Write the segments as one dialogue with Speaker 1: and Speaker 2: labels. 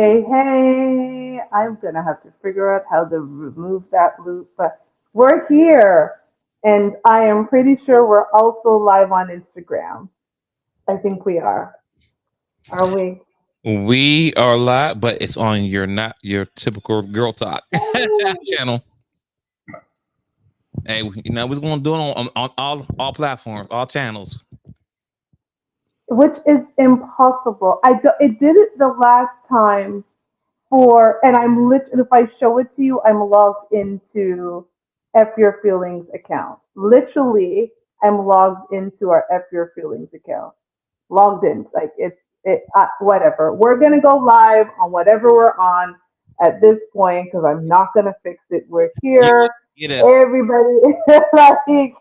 Speaker 1: Hey, hey, I'm gonna have to figure out how to remove that loop, but we're here, and I am pretty sure we're also live on Instagram. I think we are we?
Speaker 2: We are live, but it's on your not your typical girl talk channel. Hey, we're gonna do it on all platforms, all channels.
Speaker 1: Which is impossible. It did it the last time and I'm literally, if I show it to you, I'm logged into F Your Feelings account. Literally, I'm logged into our F Your Feelings account. Logged in. Like whatever. We're gonna go live on whatever we're on at this point because I'm not gonna fix it. We're
Speaker 2: You
Speaker 1: here.
Speaker 2: get us.
Speaker 1: Everybody, like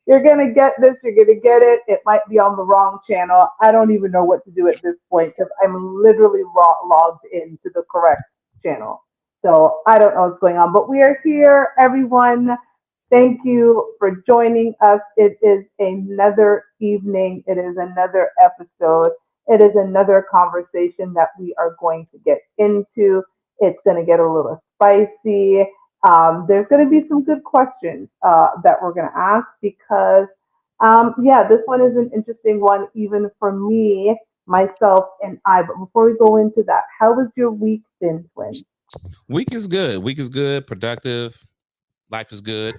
Speaker 1: you're gonna get this. You're gonna get it. It might be on the wrong channel. I don't even know what to do at this point because I'm literally logged into the correct channel. So I don't know what's going on, but we are here, everyone. Thank you for joining us. It is another evening. It is another episode. It is another conversation that we are going to get into. It's going to get a little spicy. There's going to be some good questions that we're going to ask because, yeah, this one is an interesting one, even for me, myself, and I. But before we go into that, how was your week been, Twin?
Speaker 2: Week is good. Week is good. Productive. Life is good.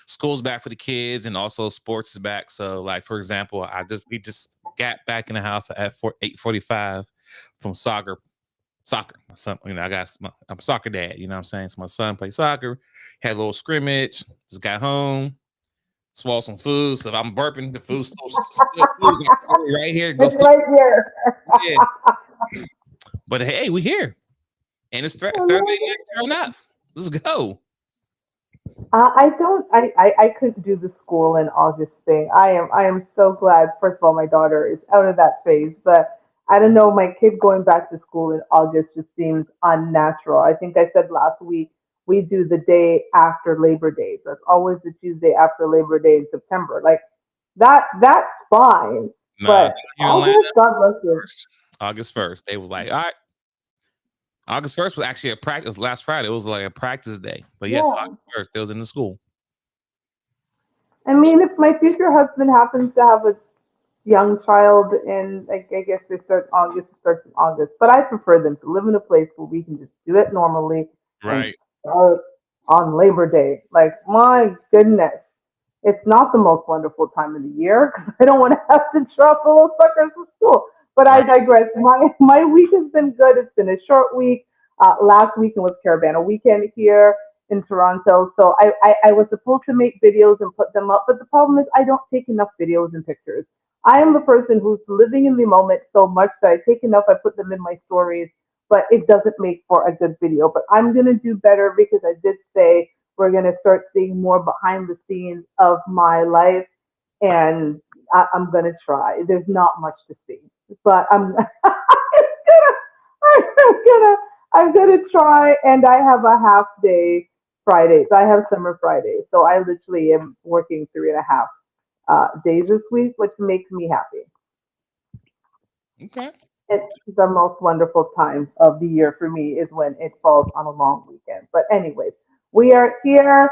Speaker 2: School's back for the kids, and also sports is back. So, like for example, we just got back in the house at 8:45 from soccer. Soccer. My son, I'm a soccer dad. You know what I'm saying? So my son plays soccer. Had a little scrimmage. Just got home. Swallow some food. So if I'm burping, the food's right here. Go
Speaker 1: It's
Speaker 2: still.
Speaker 1: right here.
Speaker 2: Yeah. But hey, we here. And it's Thursday night. Turn up. Let's go.
Speaker 1: I don't. I couldn't do the school in August thing. I am so glad. First of all, my daughter is out of that phase, but I don't know. My kid going back to school in August just seems unnatural. I think I said last week we do the day after Labor Day. So it's always the Tuesday after Labor Day in September. Like that. That's fine.
Speaker 2: Nah,
Speaker 1: But
Speaker 2: here in Atlanta,
Speaker 1: August, God bless you.
Speaker 2: first. August 1st. They was like, all right. August 1st was actually a practice last Friday. It was like a practice day. But yes,
Speaker 1: Yeah.
Speaker 2: August 1st, they was in the school.
Speaker 1: I mean, if my future husband happens to have a young child, and I guess they start August, it starts in August. But I prefer them to live in a place where we can just do it normally and
Speaker 2: Right.
Speaker 1: start on Labor Day. Like, my goodness, it's not the most wonderful time of the year because I don't want to have to drop the little suckers to school. But I
Speaker 2: Right.
Speaker 1: digress. My week has been good. It's been a short week. Last weekend was Caravana weekend here in Toronto. So I was supposed to make videos and put them up, but the problem is I don't take enough videos and pictures. I am the person who's living in the moment so much that I take enough, I put them in my stories, but it doesn't make for a good video. But I'm gonna do better because I did say we're gonna start seeing more behind the scenes of my life, and I'm gonna try. There's not much to see, but I'm gonna I'm gonna try, and I have a half day Fridays. I have summer Fridays, so I literally am working 3.5 days this week, which makes me happy.
Speaker 2: Okay.
Speaker 1: It's the most wonderful time of the year for me is when it falls on a long weekend. But anyways, we are here.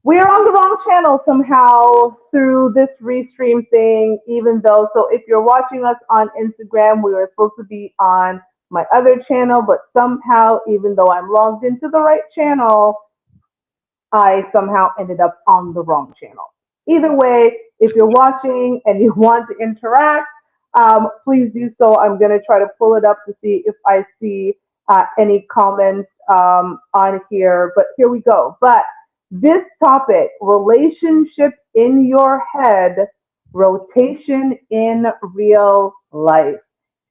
Speaker 1: We are on the wrong channel somehow through this restream thing, even though, so if you're watching us on Instagram, we were supposed to be on my other channel, but somehow, even though I'm logged into the right channel, I somehow ended up on the wrong channel. Either way, if you're watching and you want to interact, please do so. I'm going to try to pull it up to see if I see any comments on here. But here we go. But this topic, relationship in your head, rotation in real life.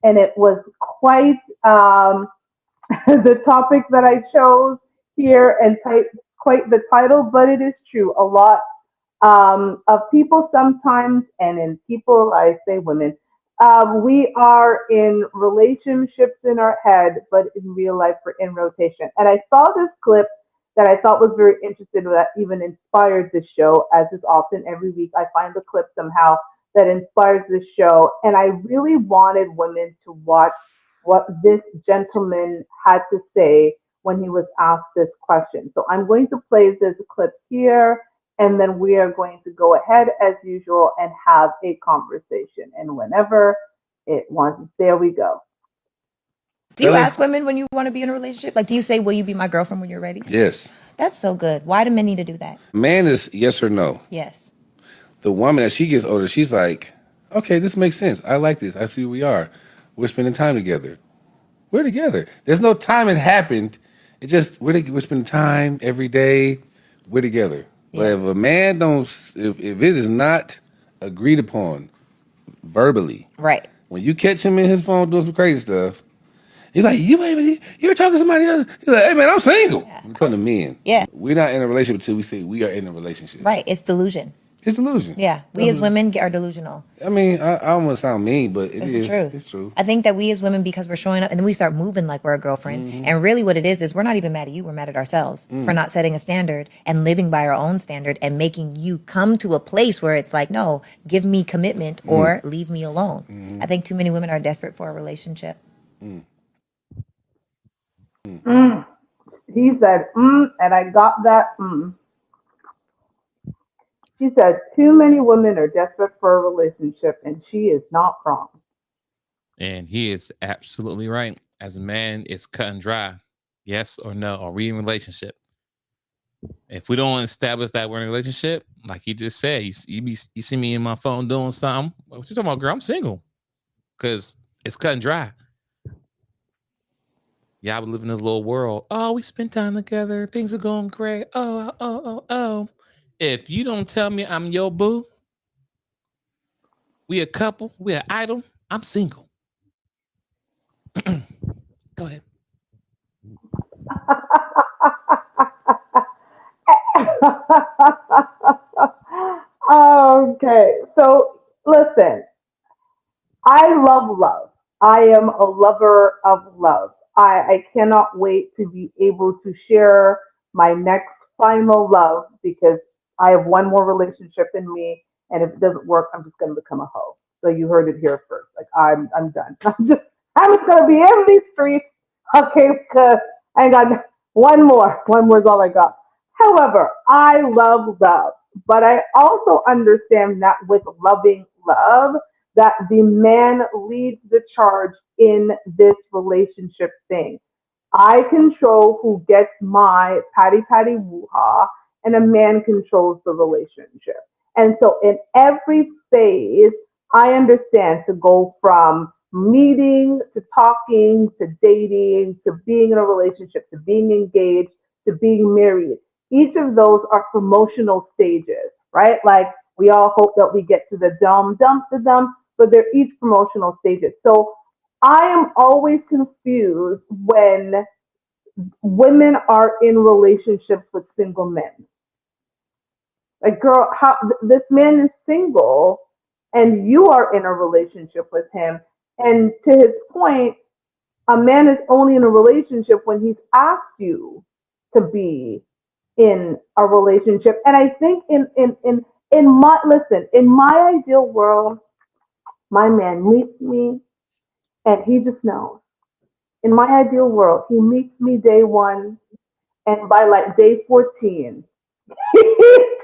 Speaker 1: And it was quite the topic that I chose here and quite the title, but it is true. A lot of people sometimes, and in people, I say women, we are in relationships in our head, but in real life, we're in rotation. And I saw this clip that I thought was very interesting that even inspired this show, as is often every week. I find the clip somehow that inspires this show. And I really wanted women to watch what this gentleman had to say when he was asked this question. So I'm going to play this clip here, and then we are going to go ahead as usual and have a conversation. And whenever it wants, there we go.
Speaker 3: Do you
Speaker 4: Fellas,
Speaker 3: ask women when you want to be in a relationship? Like, do you say, "Will you be my girlfriend when you're ready"?
Speaker 4: yes.
Speaker 3: That's so good. Why do men need to do that?
Speaker 4: Man is yes or no.
Speaker 3: Yes.
Speaker 4: The woman, as she gets older, she's like, okay, this makes sense. I like this. I see who we are. We're spending time together. We're together. There's no time it happened. It just, we're spending time every day. We're together. But
Speaker 3: Yeah.
Speaker 4: if a man don't, if it is not agreed upon verbally,
Speaker 3: Right.
Speaker 4: when you catch him in his phone doing some crazy stuff, he's like, you're talking to somebody else. He's like, hey man, I'm single.
Speaker 3: Yeah.
Speaker 4: I'm talking to men.
Speaker 3: Yeah.
Speaker 4: We're not in a relationship until we say we are in a relationship.
Speaker 3: Right. It's delusion.
Speaker 4: It's delusion.
Speaker 3: Yeah. We as women are delusional.
Speaker 4: I mean, I don't want to sound mean, but
Speaker 3: It's the truth.
Speaker 4: It's true.
Speaker 3: I think that we as women, because we're showing up and then we start moving like we're a girlfriend. And really what it is we're not even mad at you. We're mad at ourselves for not setting a standard and living by our own standard and making you come to a place where it's like, no, give me commitment or leave me alone. I think too many women are desperate for a relationship.
Speaker 1: Mm. He said, and I got that. She said, too many women are desperate for a relationship, and she is not wrong.
Speaker 2: And he is absolutely right. As a man, it's cut and dry. Yes or no? Are we in a relationship? If we don't establish that we're in a relationship, like he just said, you see me in my phone doing something. What you talking about, girl? I'm single. Because it's cut and dry. Yeah, we live in this little world. Oh, we spend time together. Things are going great. Oh. If you don't tell me I'm your boo, we a couple, we an idol, I'm single. Go ahead.
Speaker 1: Okay, so listen, I love love. I am a lover of love. I cannot wait to be able to share my next final love because I have one more relationship in me, and if it doesn't work, I'm just gonna become a hoe. So you heard it here first. Like I'm done. I'm just gonna be in these streets, okay? Because I got one more. One more is all I got. However, I love love, but I also understand that with loving love that the man leads the charge in this relationship thing. I control who gets my patty patty woo ha, and a man controls the relationship. And so, in every phase, I understand to go from meeting to talking to dating to being in a relationship to being engaged to being married. Each of those are promotional stages, right? Like we all hope that we get to the dump, but they're each promotional stages. So I am always confused when women are in relationships with single men. Like, girl, how this man is single and you are in a relationship with him. And to his point, a man is only in a relationship when he's asked you to be in a relationship. And I think in my listen, in my ideal world, my man meets me and he just knows. In my ideal world, he meets me day one, and by like day 14,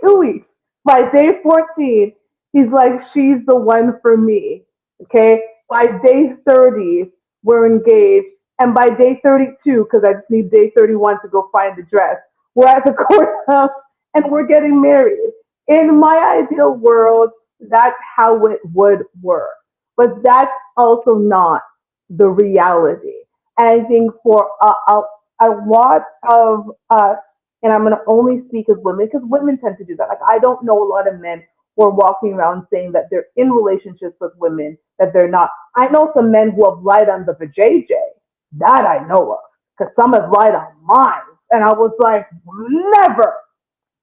Speaker 1: 2 weeks, by day 14, he's like, she's the one for me. Okay. By day 30, we're engaged. And by day 32, because I just need day 31 to go find the dress, we're at the courthouse and we're getting married. In my ideal world, that's how it would work. But that's also not the reality. And I think for a lot of us, and I'm going to only speak as women because women tend to do that. Like, I don't know a lot of men who are walking around saying that they're in relationships with women that they're not. I know some men who have lied on the vajayjay. That I know of because some have lied on mine. And I was like, never,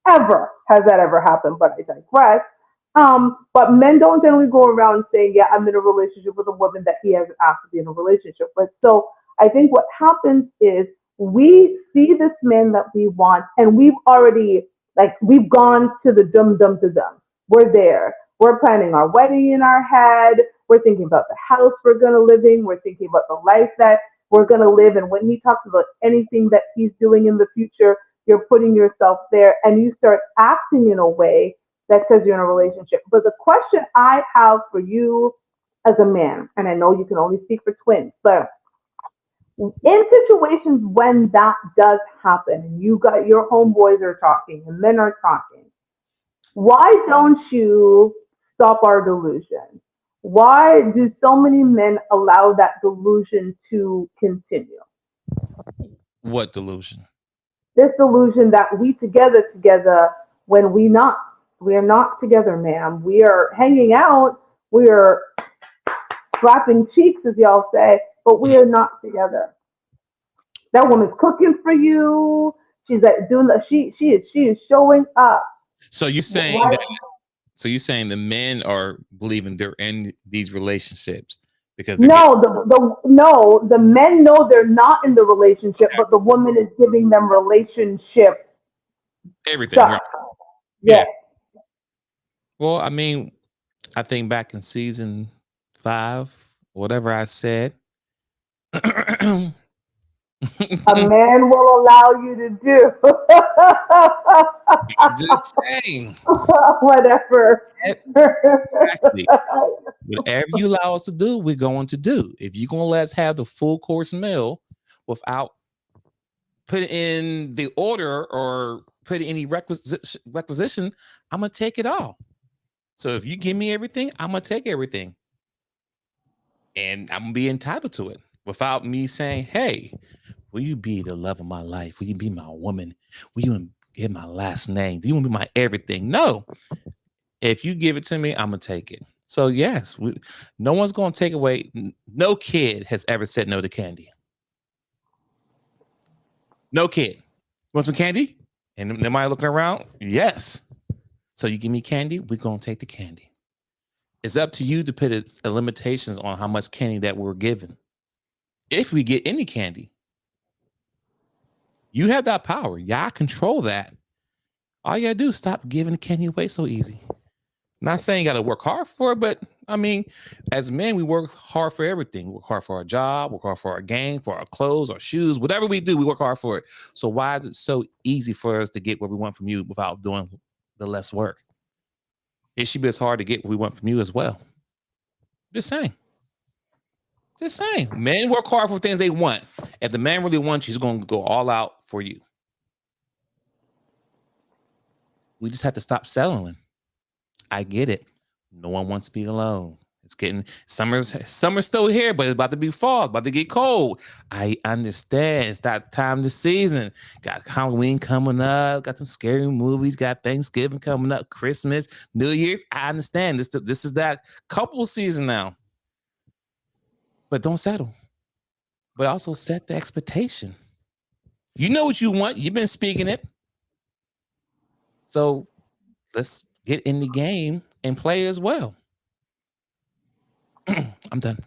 Speaker 1: ever has that ever happened, but I digress. But men don't generally go around saying, yeah, I'm in a relationship with a woman that he hasn't asked to be in a relationship with. So I think what happens is we see this man that we want, and we've already, like, we've gone to the dum dum to dum. We're there. We're planning our wedding in our head. We're thinking about the house we're going to live in. We're thinking about the life that we're going to live. And when he talks about anything that he's doing in the future, you're putting yourself there and you start acting in a way that says you're in a relationship. But the question I have for you as a man, and I know you can only speak for twins, but in situations when that does happen, and you got your homeboys are talking and men are talking, why don't you stop our delusion? Why do so many men allow that delusion to continue?
Speaker 2: What delusion?
Speaker 1: This delusion that we together when we are not together, ma'am. We are hanging out, we are slapping cheeks, as y'all say, but we are not together. That woman's cooking for you. She's like doing the she is showing up.
Speaker 2: So you're saying
Speaker 1: Why?
Speaker 2: that? So you're saying the men are believing they're in these relationships because they're getting
Speaker 1: The men know they're not in the relationship, but the woman is giving them relationship
Speaker 2: everything.
Speaker 1: stuff.
Speaker 2: Right?
Speaker 1: Yes.
Speaker 2: Well, I mean, I think back in season 5, whatever I said.
Speaker 1: A man will allow you to do
Speaker 2: Just saying.
Speaker 1: whatever.
Speaker 2: Exactly. Whatever you allow us to do, we're going to do. If you're going to let us have the full course meal without putting in the order or putting any requisition, I'm going to take it all. So if you give me everything, I'm going to take everything. And I'm going to be entitled to it without me saying, hey, will you be the love of my life? Will you be my woman? Will you give my last name? Do you want to be my everything? No. If you give it to me, I'm going to take it. So yes, no one's going to take away. No kid has ever said no to candy. No kid. Want some candy? And am I looking around? Yes. So you give me candy, we're going to take the candy. It's up to you to put limitations on how much candy that we're given. If we get any candy, you have that power. Y'all control that. All you got to do is stop giving the candy away so easy. Not saying you got to work hard for it, but I mean, as men, we work hard for everything. We work hard for our job, work hard for our game, for our clothes, our shoes, whatever we do, we work hard for it. So why is it so easy for us to get what we want from you without doing the less work? It should be as hard to get what we want from you as well. Just saying. Just saying. Men work hard for things they want. If the man really wants you, he's going to go all out for you. We just have to stop settling. I get it. No one wants to be alone. It's getting summer's still here, but it's about to be fall. It's about to get cold. I understand. It's that time of the season. Got Halloween coming up. Got some scary movies. Got Thanksgiving coming up. Christmas, New Year's. I understand. This is that couple season now. But don't settle. But also set the expectation. You know what you want. You've been speaking it. So let's get in the game and play as well. I'm done.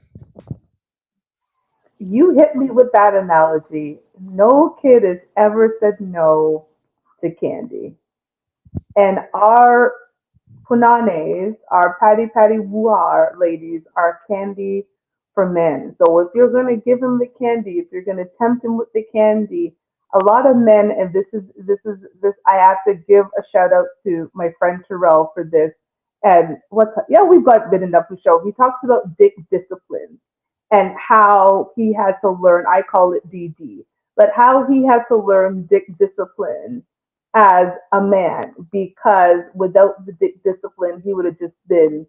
Speaker 1: You hit me with that analogy. No kid has ever said no to candy. And our punanes, our patty patty wuar ladies, are candy for men. So if you're going to give him the candy, if you're going to tempt him with the candy, a lot of men, and this, I have to give a shout out to my friend Terrell for this. And we've got good enough to show. He talks about dick discipline and how he had to learn, I call it DD, but how he had to learn dick discipline as a man, because without the dick discipline, he would have just been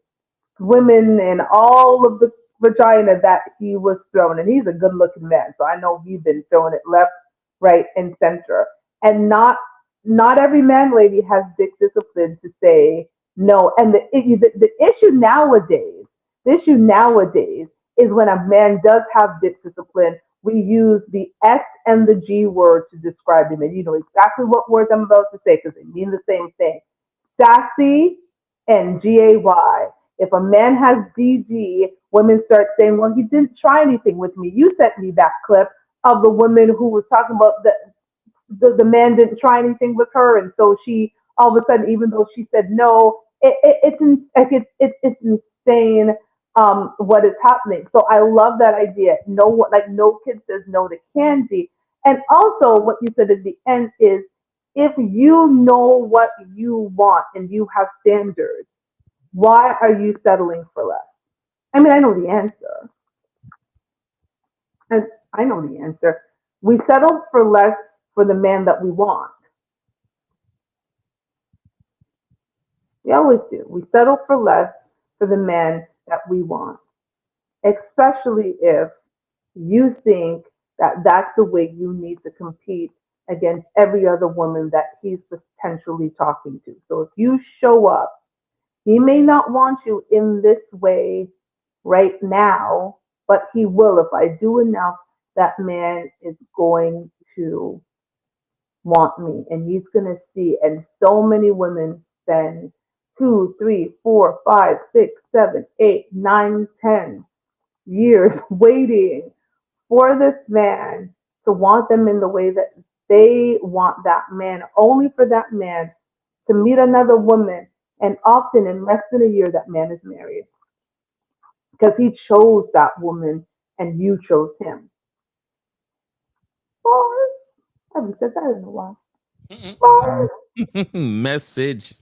Speaker 1: swimming in all of the vagina that he was throwing. And he's a good looking man, so I know he's been throwing it left, right, and center. And not every man, lady, has dick discipline to say no. And the issue nowadays, is when a man does have dick discipline, we use the S and the G word to describe him. And you know exactly what words I'm about to say because they mean the same thing. Sassy and GAY. If a man has DG, women start saying, well, he didn't try anything with me. You sent me that clip of the woman who was talking about the man didn't try anything with her. And so she, all of a sudden, even though she said no, it's insane what is happening. So I love that idea. No one, like no kid says no to candy. And also what you said at the end is if you know what you want and you have standards, why are you settling for less? I mean, I know the answer. And I know the answer. We settle for less for the man that we want. We always do. We settle for less for the man that we want, especially if you think that that's the way you need to compete against every other woman that he's potentially talking to. So if you show up, he may not want you in this way right now, but he will. If I do enough, that man is going to want me and he's going to see. And so many women spend 2, 3, 4, 5, 6, 7, 8, 9, 10 years waiting for this man to want them in the way that they want that man, only for that man to meet another woman. And often in less than a year, that man is married because he chose that woman and you chose him. Bars. I haven't said that in a while. Bars.
Speaker 2: Message.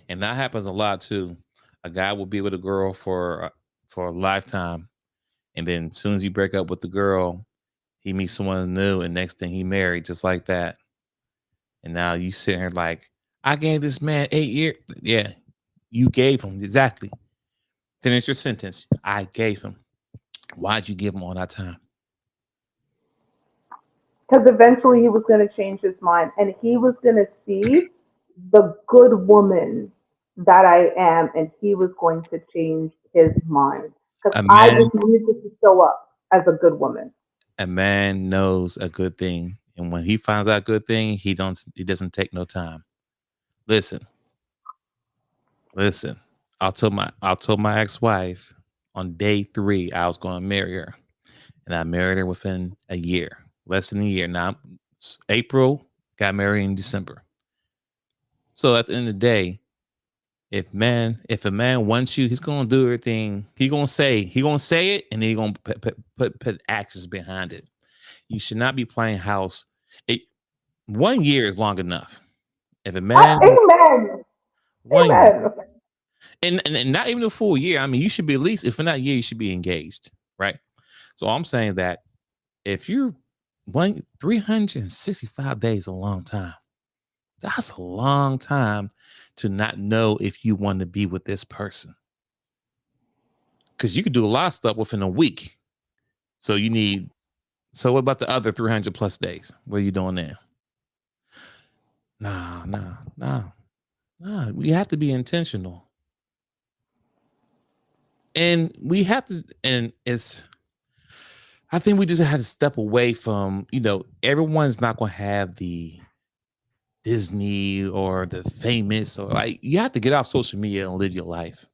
Speaker 2: And that happens a lot too. A guy will be with a girl for a lifetime, and then as soon as you break up with the girl, he meets someone new, and next thing he married just like that. And now you sitting here like, I gave this man 8 years. Yeah, you gave him exactly. Finish your sentence. I gave him. Why'd you give him all that time?
Speaker 1: Because eventually he was going to change his mind and he was going to see the good woman that I am and he was going to change his mind. Because
Speaker 2: A
Speaker 1: I
Speaker 2: man,
Speaker 1: just needed to show up as a good woman.
Speaker 2: a man knows a good thing, and when he finds out a good thing, he doesn't take no time. Listen, listen. I told my ex-wife on day 3 I was going to marry her, and I married her within a year, less than a year. Now, April, got married in December. So at the end of the day, if a man wants you, he's gonna do everything. He gonna say it, and then he gonna put actions behind it. You should not be playing house. It 1 year is long enough. If a man
Speaker 1: Amen.
Speaker 2: 1 year,
Speaker 1: Amen.
Speaker 2: and not even a full year. I mean, you should be at least, if not a year, you should be engaged, right? So I'm saying that if you're 365 days, a long time. That's a long time to not know if you want to be with this person. Because you could do a lot of stuff within a week. So so what about the other 300 plus days? What are you doing there? No. We have to be intentional. And we have to, and I think we just have to step away from, everyone's not going to have the Disney or the famous, or like, you have to get off social media and live your life.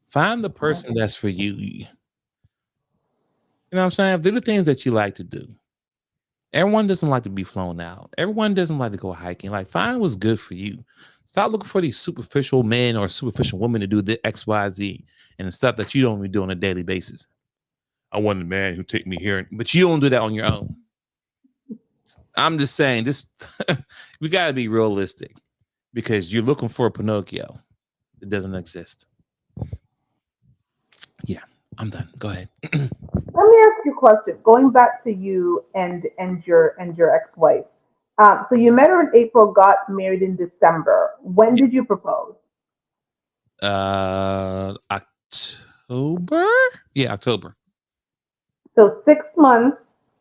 Speaker 2: Find the person that's for you. You know what I'm saying? Do the things that you like to do. Everyone doesn't like to be flown out. Everyone doesn't like to go hiking. Like, find what's good for you. Stop looking for these superficial men or superficial women to do the X, Y, Z, and the stuff that you don't even do on a daily basis. I want a man who take me here, but you don't do that on your own. I'm just saying, we got to be realistic, because you're looking for a Pinocchio. It doesn't exist. Yeah, I'm done. Go ahead.
Speaker 1: Let me ask you a question. Going back to you and your ex-wife. So you met her in April, got married in December. When did you propose?
Speaker 2: October? Yeah, October.
Speaker 1: So 6 months.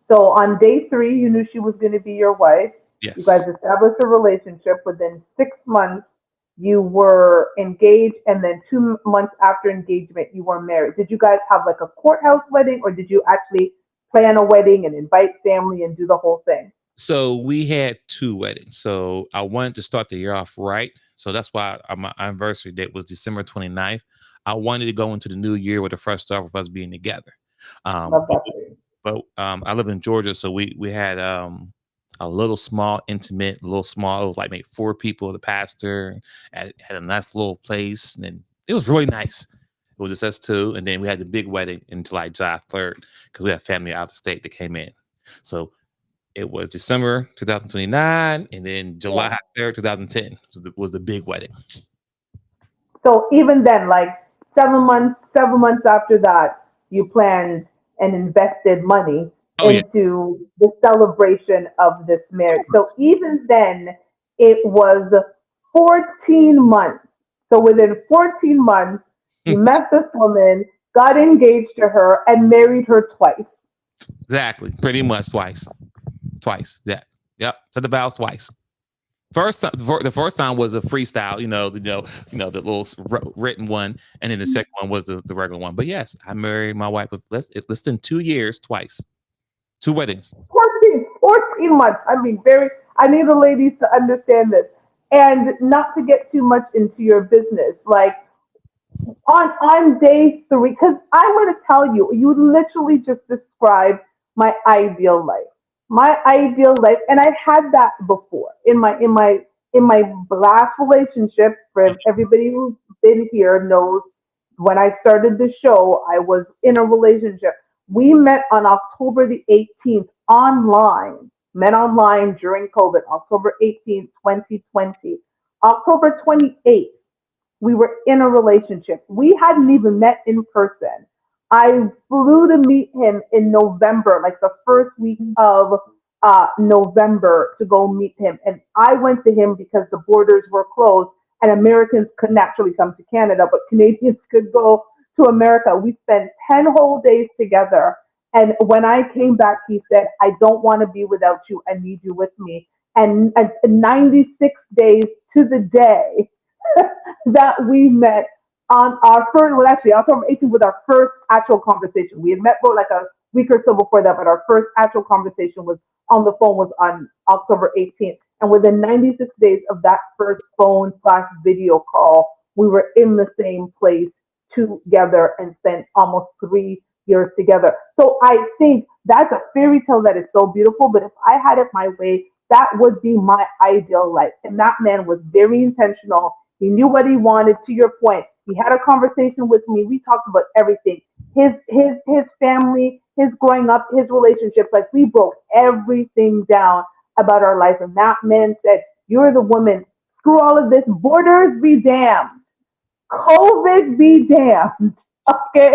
Speaker 1: So on day 3, you knew she was going to be your wife. You guys
Speaker 2: Yes.
Speaker 1: established a relationship. Within 6 months, you were engaged, and then 2 months after engagement, you were married. Did you guys have like a courthouse wedding, or did you actually plan a wedding and invite family and do the whole thing?
Speaker 2: So we had 2 weddings. So I wanted to start the year off right. So that's why my anniversary date was December 29th. I wanted to go into the new year with a fresh start with us being together. Um,
Speaker 1: Love that for you.
Speaker 2: but I live in Georgia, so we had a little small, intimate, a little small. It was like maybe 4 people, the pastor, had a nice little place, and then it was really nice. It was just us two, and then we had the big wedding in July 3rd because we had family out of state that came in. So it was December 2029, and then July 3rd, 2010 was the big wedding.
Speaker 1: So even then, like 7 months after that, you planned and invested money
Speaker 2: Oh yeah,
Speaker 1: into the celebration of this marriage. So even then, it was 14 months. So within 14 months, you met this woman, got engaged to her, and married her twice.
Speaker 2: exactly. Pretty much twice. Yeah, yep. So the vows twice. The first time was a freestyle, the little written one, and then the second one was the regular one. But yes, I married my wife with less than 2 years, twice, 2 weddings.
Speaker 1: 14 months. I mean, I need the ladies to understand this. And not to get too much into your business, like on day 3, because I'm going to tell you, you literally just described my ideal life. My ideal life, and I've had that before in my last relationship. For everybody who's been here knows, when I started the show, I was in a relationship. We met on October the 18th online. Met online during COVID, October 18th, 2020. October 28th, we were in a relationship. We hadn't even met in person. I flew to meet him in November, like the first week of November, to go meet him. And I went to him because the borders were closed and Americans couldn't actually come to Canada, but Canadians could go to America. We spent 10 whole days together. And when I came back, he said, I don't want to be without you. I need you with me. And 96 days to the day that we met on our first, well, actually, October 18th was our first actual conversation. We had met for like a week or so before that, but our first actual conversation was on the phone, was on October 18th. And within 96 days of that first phone slash video call, we were in the same place together and spent almost 3 years together. So I think that's a fairy tale that is so beautiful. But if I had it my way, that would be my ideal life. And that man was very intentional. He knew what he wanted. To your point, he had a conversation with me. We talked about everything. His family, his growing up, his relationships. Like, we broke everything down about our life. And that man said, "You're the woman. Screw all of this. Borders be damned. COVID be damned. Okay,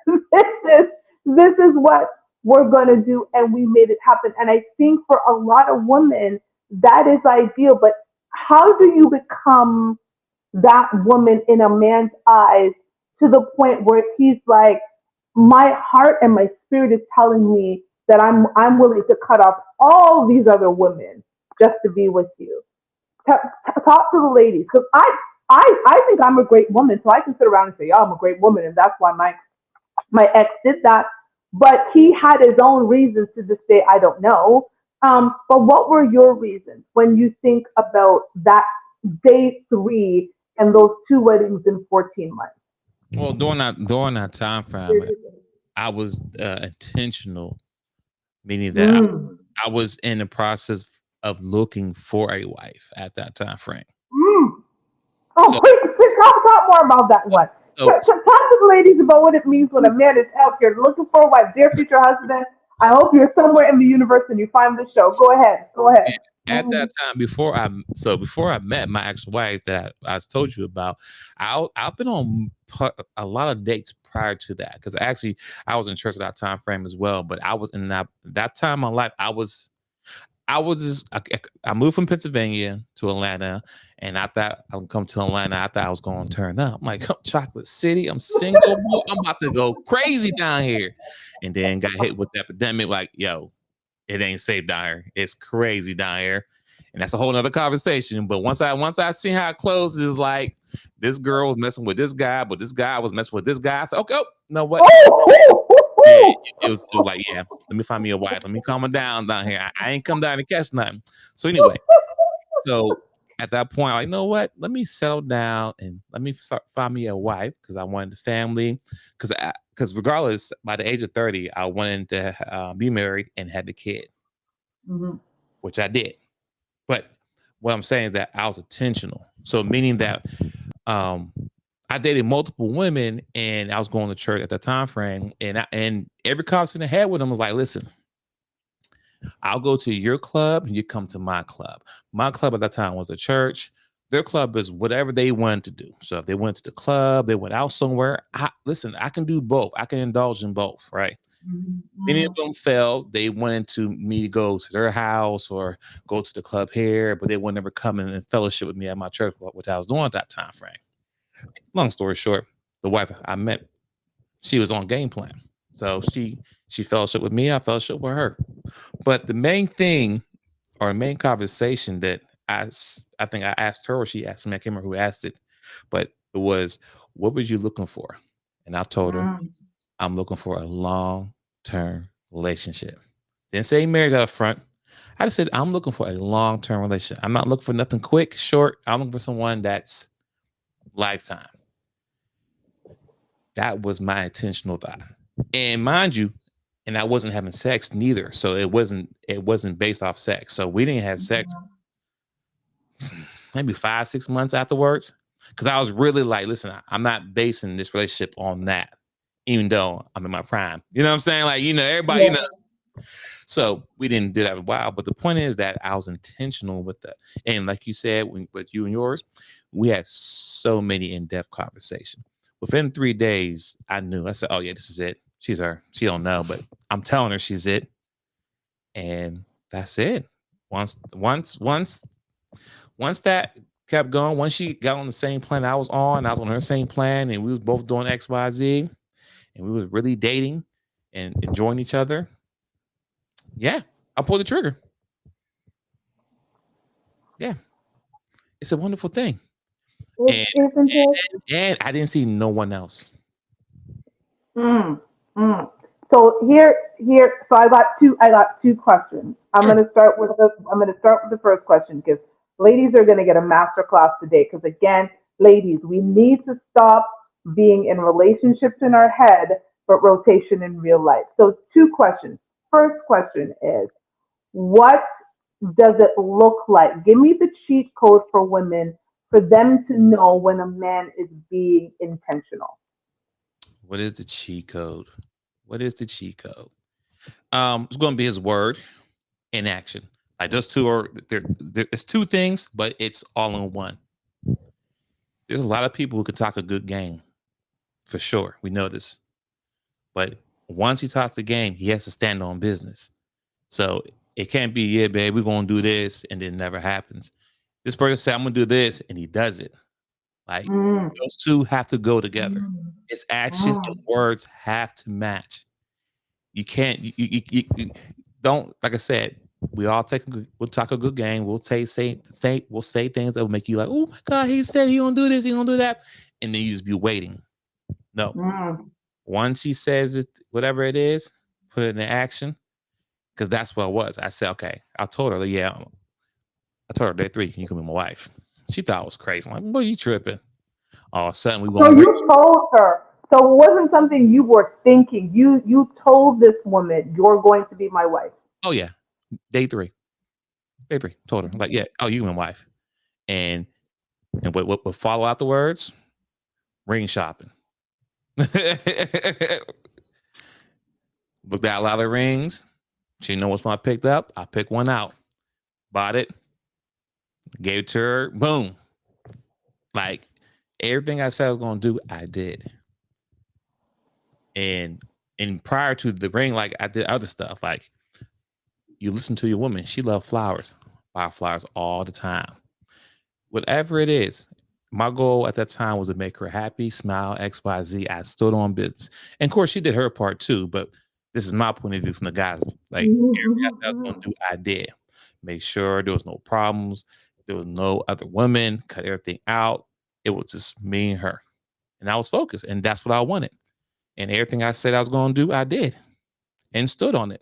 Speaker 1: this is what we're gonna do," and we made it happen. And I think for a lot of women, that is ideal. But how do you become that woman in a man's eyes to the point where he's like, my heart and my spirit is telling me that I'm willing to cut off all these other women just to be with you? Talk to the ladies, because I think I'm a great woman, so I can sit around and say, "Oh, I'm a great woman," and that's why my ex did that. But he had his own reasons to just say, "I don't know." But what were your reasons when you think about that day 3 and those 2 weddings in 14 months?
Speaker 2: Well, during that time frame, I was intentional, meaning that
Speaker 1: Mm.
Speaker 2: I was in the process of looking for a wife at that time frame.
Speaker 1: Mm. Oh,
Speaker 2: So,
Speaker 1: please talk more about that one.
Speaker 2: so
Speaker 1: Talk to the ladies about what it means when a man is out here looking for a wife. Dear future husband, I hope you're somewhere in the universe and you find the show. Go ahead. Go ahead.
Speaker 2: at
Speaker 1: Mhm.
Speaker 2: that time, before I met my ex-wife that I told you about, I've been on a lot of dates prior to that, because actually I was in church at that time frame as well. But I was in that time in my life. I moved from Pennsylvania to Atlanta, and I thought I would come to Atlanta. I thought I was going to turn up. I'm like, "Oh, Chocolate City, I'm single. Boy. I'm about to go crazy down here." And then got hit with the epidemic. Like, yo, it ain't safe down here. It's crazy down here. And that's a whole nother conversation. But once I see how it closes, it's like this girl was messing with this guy, but this guy was messing with this guy. I said, okay, no what? Yeah, it was like, yeah, let me find me a wife. Let me calm her down here. I ain't come down to catch nothing. So anyway, so at that point, like, you know what? Let me settle down and let me find me a wife, because I wanted the family. Because regardless, by the age of 30, I wanted to be married and have the kid.
Speaker 1: Mhm.
Speaker 2: which I did. But what I'm saying is that I was intentional. So meaning that I dated multiple women, and I was going to church at that time frame, and every conversation I had with them was like, listen, I'll go to your club and you come to my club. My club at that time was a church. Their club is whatever they wanted to do. So if they went to the club, they went out somewhere. I can do both. I can indulge in both, right? Many of them failed. They wanted to me to go to their house or go to the club here, but they would never come in and fellowship with me at my church, which I was doing at that time frame. Long story short, the wife I met, she was on game plan. So she fellowship with me, I fellowship with her. But the main thing or main conversation that I think I asked her or she asked me, I can't remember who asked it, but it was, what were you looking for? And I told her, I'm looking for a long-term relationship. Didn't say marriage out front. I just said, I'm looking for a long-term relationship. I'm not looking for nothing quick, short. I'm looking for someone that's lifetime. That was my intentional thought. And mind you, and I wasn't having sex neither. So it wasn't based off sex. So we didn't have sex maybe 5-6 months afterwards. Because I was really like, listen, I'm not basing this relationship on that, even though I'm in my prime. You know what I'm saying? Like, everybody,
Speaker 1: Yeah.
Speaker 2: So we didn't do that in a while. But the point is that I was intentional with that. And like you said, with you and yours, we had so many in-depth conversations. Within 3 days, I knew. I said, oh, yeah, this is it. She's her. She don't know, but I'm telling her she's it. And that's it. Once that kept going, once she got on the same plan I was on her same plan, and we was both doing X, Y, Z, and we was really dating and enjoying each other. Yeah, I pulled the trigger. Yeah, it's a wonderful thing.
Speaker 1: It isn't it?
Speaker 2: And I didn't see no one else.
Speaker 1: So so I got two questions. I'm
Speaker 2: Sure.
Speaker 1: gonna start with the first question because ladies are gonna get a master class today. Because again, ladies, we need to stop being in relationships in our head, but rotation in real life. So two questions. First question is, what does it look like? Give me the cheat code for women for them to know when a man is being intentional.
Speaker 2: What is the cheat code? What is the cheat code? It's going to be his word in action. Like those two are it's two things, but it's all in one. There's a lot of people who could talk a good game, for sure. We know this, but once he talks the game, he has to stand on business. So it can't be, yeah, babe, we're gonna do this, and then it never happens. This person said, I'm gonna do this, and he does it. Like
Speaker 1: Mm,
Speaker 2: those two have to go together.
Speaker 1: mm,
Speaker 2: It's action and words have to match. You can't you don't, like I said, we'll talk a good game. We'll say things that will make you like, oh my God, he said he gonna do this, he gonna do that. And then you just be waiting. No.
Speaker 1: mm.
Speaker 2: Once he says it, whatever it is, put it in action. Because that's what it was. I said, okay. I told her, yeah. I told her day 3, you can be my wife. She thought I was crazy. I'm like, boy, you tripping. All of a sudden we
Speaker 1: So
Speaker 2: going
Speaker 1: you told her. So it wasn't something you were thinking. You told this woman you're going to be my wife.
Speaker 2: oh yeah. Day 3. Day 3. Told her. Like, yeah, oh, you can be my wife. And what follow out the words? Ring shopping. Looked at a lot of rings. She know which one I picked up. I picked one out. Bought it. Gave it to her. Boom. Like everything I said I was gonna do, I did. And prior to the ring, like I did other stuff. Like you listen to your woman, she loves flowers. Buy flowers all the time. Whatever it is, my goal at that time was to make her happy, smile, XYZ. I stood on business. And of course, she did her part too, but this is my point of view from the guys. Like everything I was gonna do, I did. Make sure there was no problems. There was no other women. Cut everything out. It was just me and her. And I was focused. And that's what I wanted. And everything I said I was going to do, I did. And stood on it.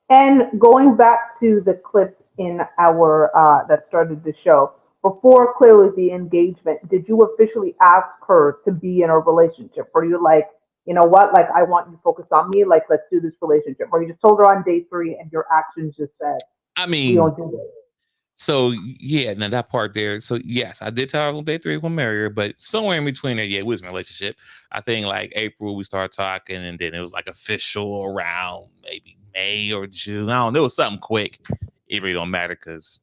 Speaker 1: And going back to the clip in our that started the show, before clearly the engagement, did you officially ask her to be in a relationship? Or you like, you know what, like I want you to focus on me, like let's do this relationship. Or you just told her on day 3 and your actions just said,
Speaker 2: I
Speaker 1: we
Speaker 2: mean,
Speaker 1: don't do this.
Speaker 2: so yeah, now that part there. So yes, I did tell her on day 3 we'll marry her, but somewhere in between there, yeah, it was a relationship. I think like April we started talking, and then it was like official around maybe May or June. I don't know, it was something quick. It really don't matter because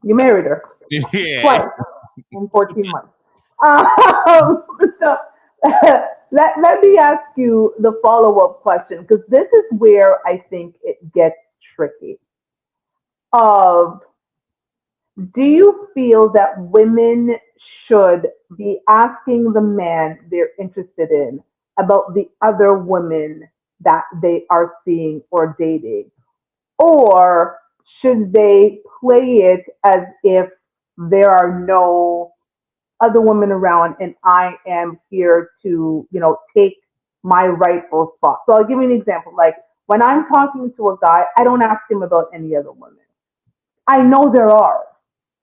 Speaker 1: You married her
Speaker 2: yeah,
Speaker 1: twice in 14 months. So let me ask you the follow-up question, because this is where I think it gets tricky. Of Do you feel that women should be asking the man they're interested in about the other women that they are seeing or dating? Or should they play it as if there are no other women around and I am here to, take my rightful spot? So I'll give you an example. Like when I'm talking to a guy, I don't ask him about any other women. I know there are.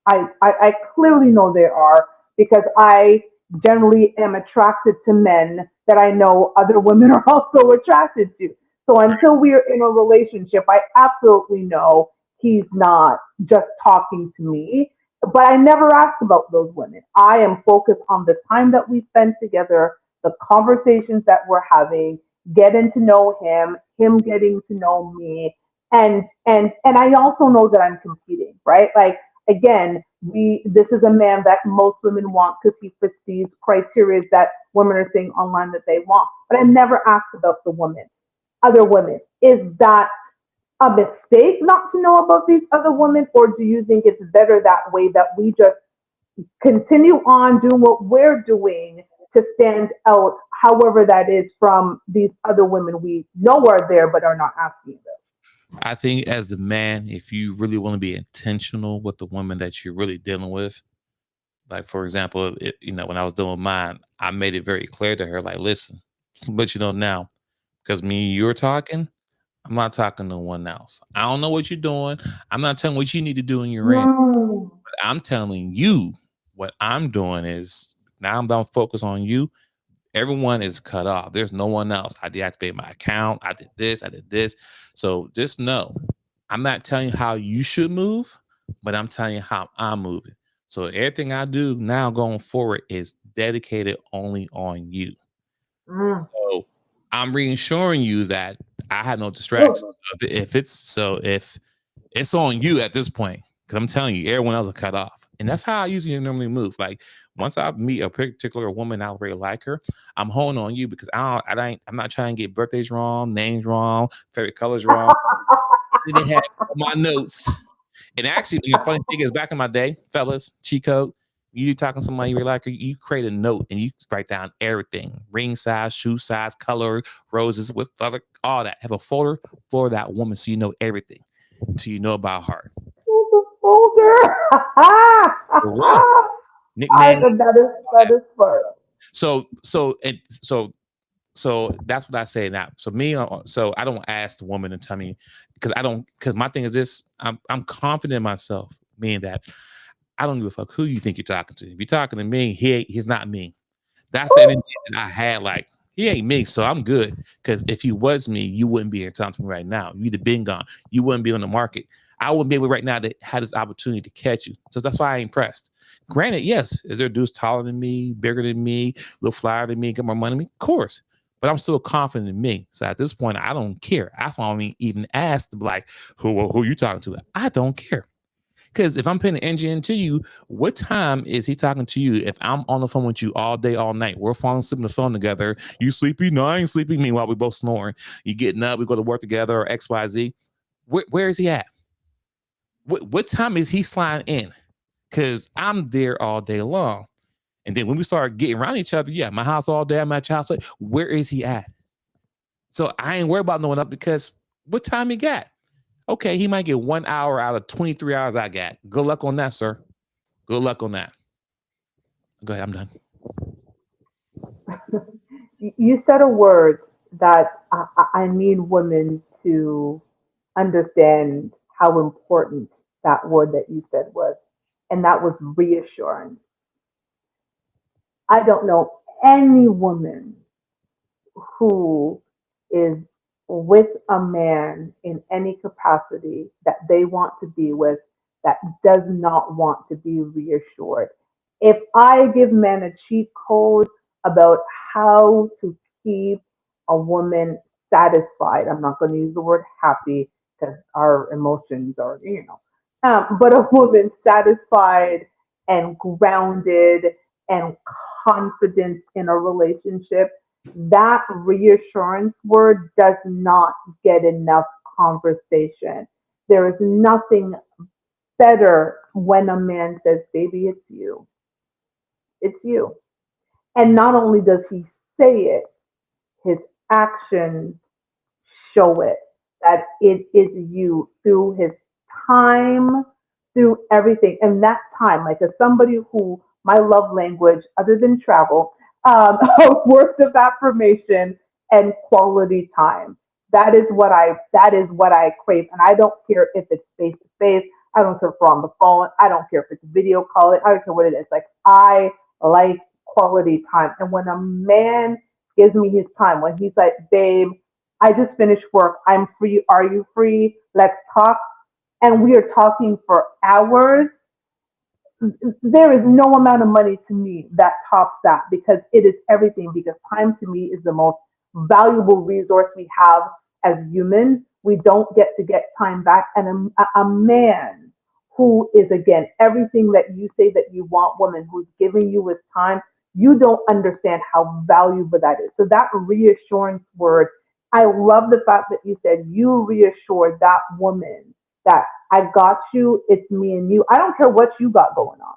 Speaker 1: I clearly know there are, because I generally am attracted to men that I know other women are also attracted to. So until we are in a relationship, I absolutely know he's not just talking to me. But I never ask about those women. I am focused on the time that we spend together, the conversations that we're having, getting to know him getting to know me, and I also know that I'm competing, right? Like again, this is a man that most women want because he fits these criteria that women are saying online that they want. But I never asked about the women, other women. Is that a mistake not to know about these other women, or do you think it's better that way, that we just continue on doing what we're doing to stand out, however that is, from these other women we know are there but are not asking about?
Speaker 2: I think as a man, if you really want to be intentional with the woman that you're really dealing with, like for example, when I was doing mine, I made it very clear to her, like, listen, but now, because me and you're talking, I'm not talking to no one else. I don't know what you're doing. I'm not telling what you need to do in your end.
Speaker 1: Mm.
Speaker 2: But I'm telling you what I'm doing is now I'm done focus on you. Everyone is cut off. There's no one else. I deactivated my account. I did this. I did this. So just know, I'm not telling you how you should move, but I'm telling you how I'm moving. So everything I do now going forward is dedicated only on you.
Speaker 1: Mm.
Speaker 2: So I'm reassuring you that I have no
Speaker 1: Oh,
Speaker 2: distractions. If it's on you at this point, because I'm telling you, everyone else will cut off. And that's how I usually normally move. Like once I meet a particular woman, I really like her. I'm holding on you because I'm not trying to get birthdays wrong, names wrong, favorite colors wrong. I didn't have my notes. And actually, the funny thing is, back in my day, fellas, cheat code, you talking to somebody you really like, you create a note and you write down everything: ring size, shoe size, color, roses with other, all that. Have a folder for that woman so you know everything, so you know about her.
Speaker 1: the folder.
Speaker 2: For real.
Speaker 1: I
Speaker 2: Nickname.
Speaker 1: said that is fun.
Speaker 2: So so and so so that's what I say now. So so I don't ask the woman to tell me, because my thing is this: I'm confident in myself, meaning that I don't give a fuck who you think you're talking to. If you're talking to me, he's not me. That's the energy that I had. Like, he ain't me, so I'm good. Because if he was me, you wouldn't be here talking to me right now. You'd have been gone. You wouldn't be on the market. I wouldn't be able right now to have this opportunity to catch you. So that's why I ain't pressed. Granted, yes, is there dudes taller than me, bigger than me, a little flyer than me, get more money than me? Of course. But I'm still confident in me. So at this point, I don't care. That's why I don't even ask to be like, who you talking to? I don't care. Because if I'm putting energy into you, what time is he talking to you? If I'm on the phone with you all day, all night, we're falling asleep on the phone together. You sleepy? No, I ain't sleeping. Meanwhile, we both snoring. You getting up? We go to work together or X, Y, Z. Where is he at? What time is he sliding in? Because I'm there all day long. And then when we start getting around each other, yeah, my house all day, I'm at your house. Where is he at? So I ain't worried about knowing up, because what time he got? Okay, he might get 1 hour out of 23 hours I got. Good luck on that, sir. Good luck on that. Go ahead, I'm done.
Speaker 1: You said a word that I need women to understand how important that word that you said was, and that was reassurance. I don't know any woman who is with a man in any capacity that they want to be with that does not want to be reassured. If I give men a cheat code about how to keep a woman satisfied, I'm not going to use the word happy because our emotions are, but a woman satisfied and grounded and confident in a relationship, that reassurance word does not get enough conversation. There is nothing better when a man says, baby, it's you. It's you. And not only does he say it, his actions show it that it is you through his time, through everything. And that time, like as somebody who my love language, other than travel, words of affirmation and quality time. That is what I crave. And I don't care if it's face to face. I don't care if we're on the phone. I don't care if it's video calling. I don't care what it is. Like I like quality time. And when a man gives me his time, when he's like, babe, I just finished work. I'm free. Are you free? Let's talk. And we are talking for hours. There is no amount of money to me that tops that because it is everything. Because time to me is the most valuable resource we have as humans. We don't get to get time back. And a man who is, again, everything that you say that you want, woman, who's giving you his time, you don't understand how valuable that is. So that reassurance word, I love the fact that you said you reassured that woman that I got you, it's me and you. I don't care what you got going on,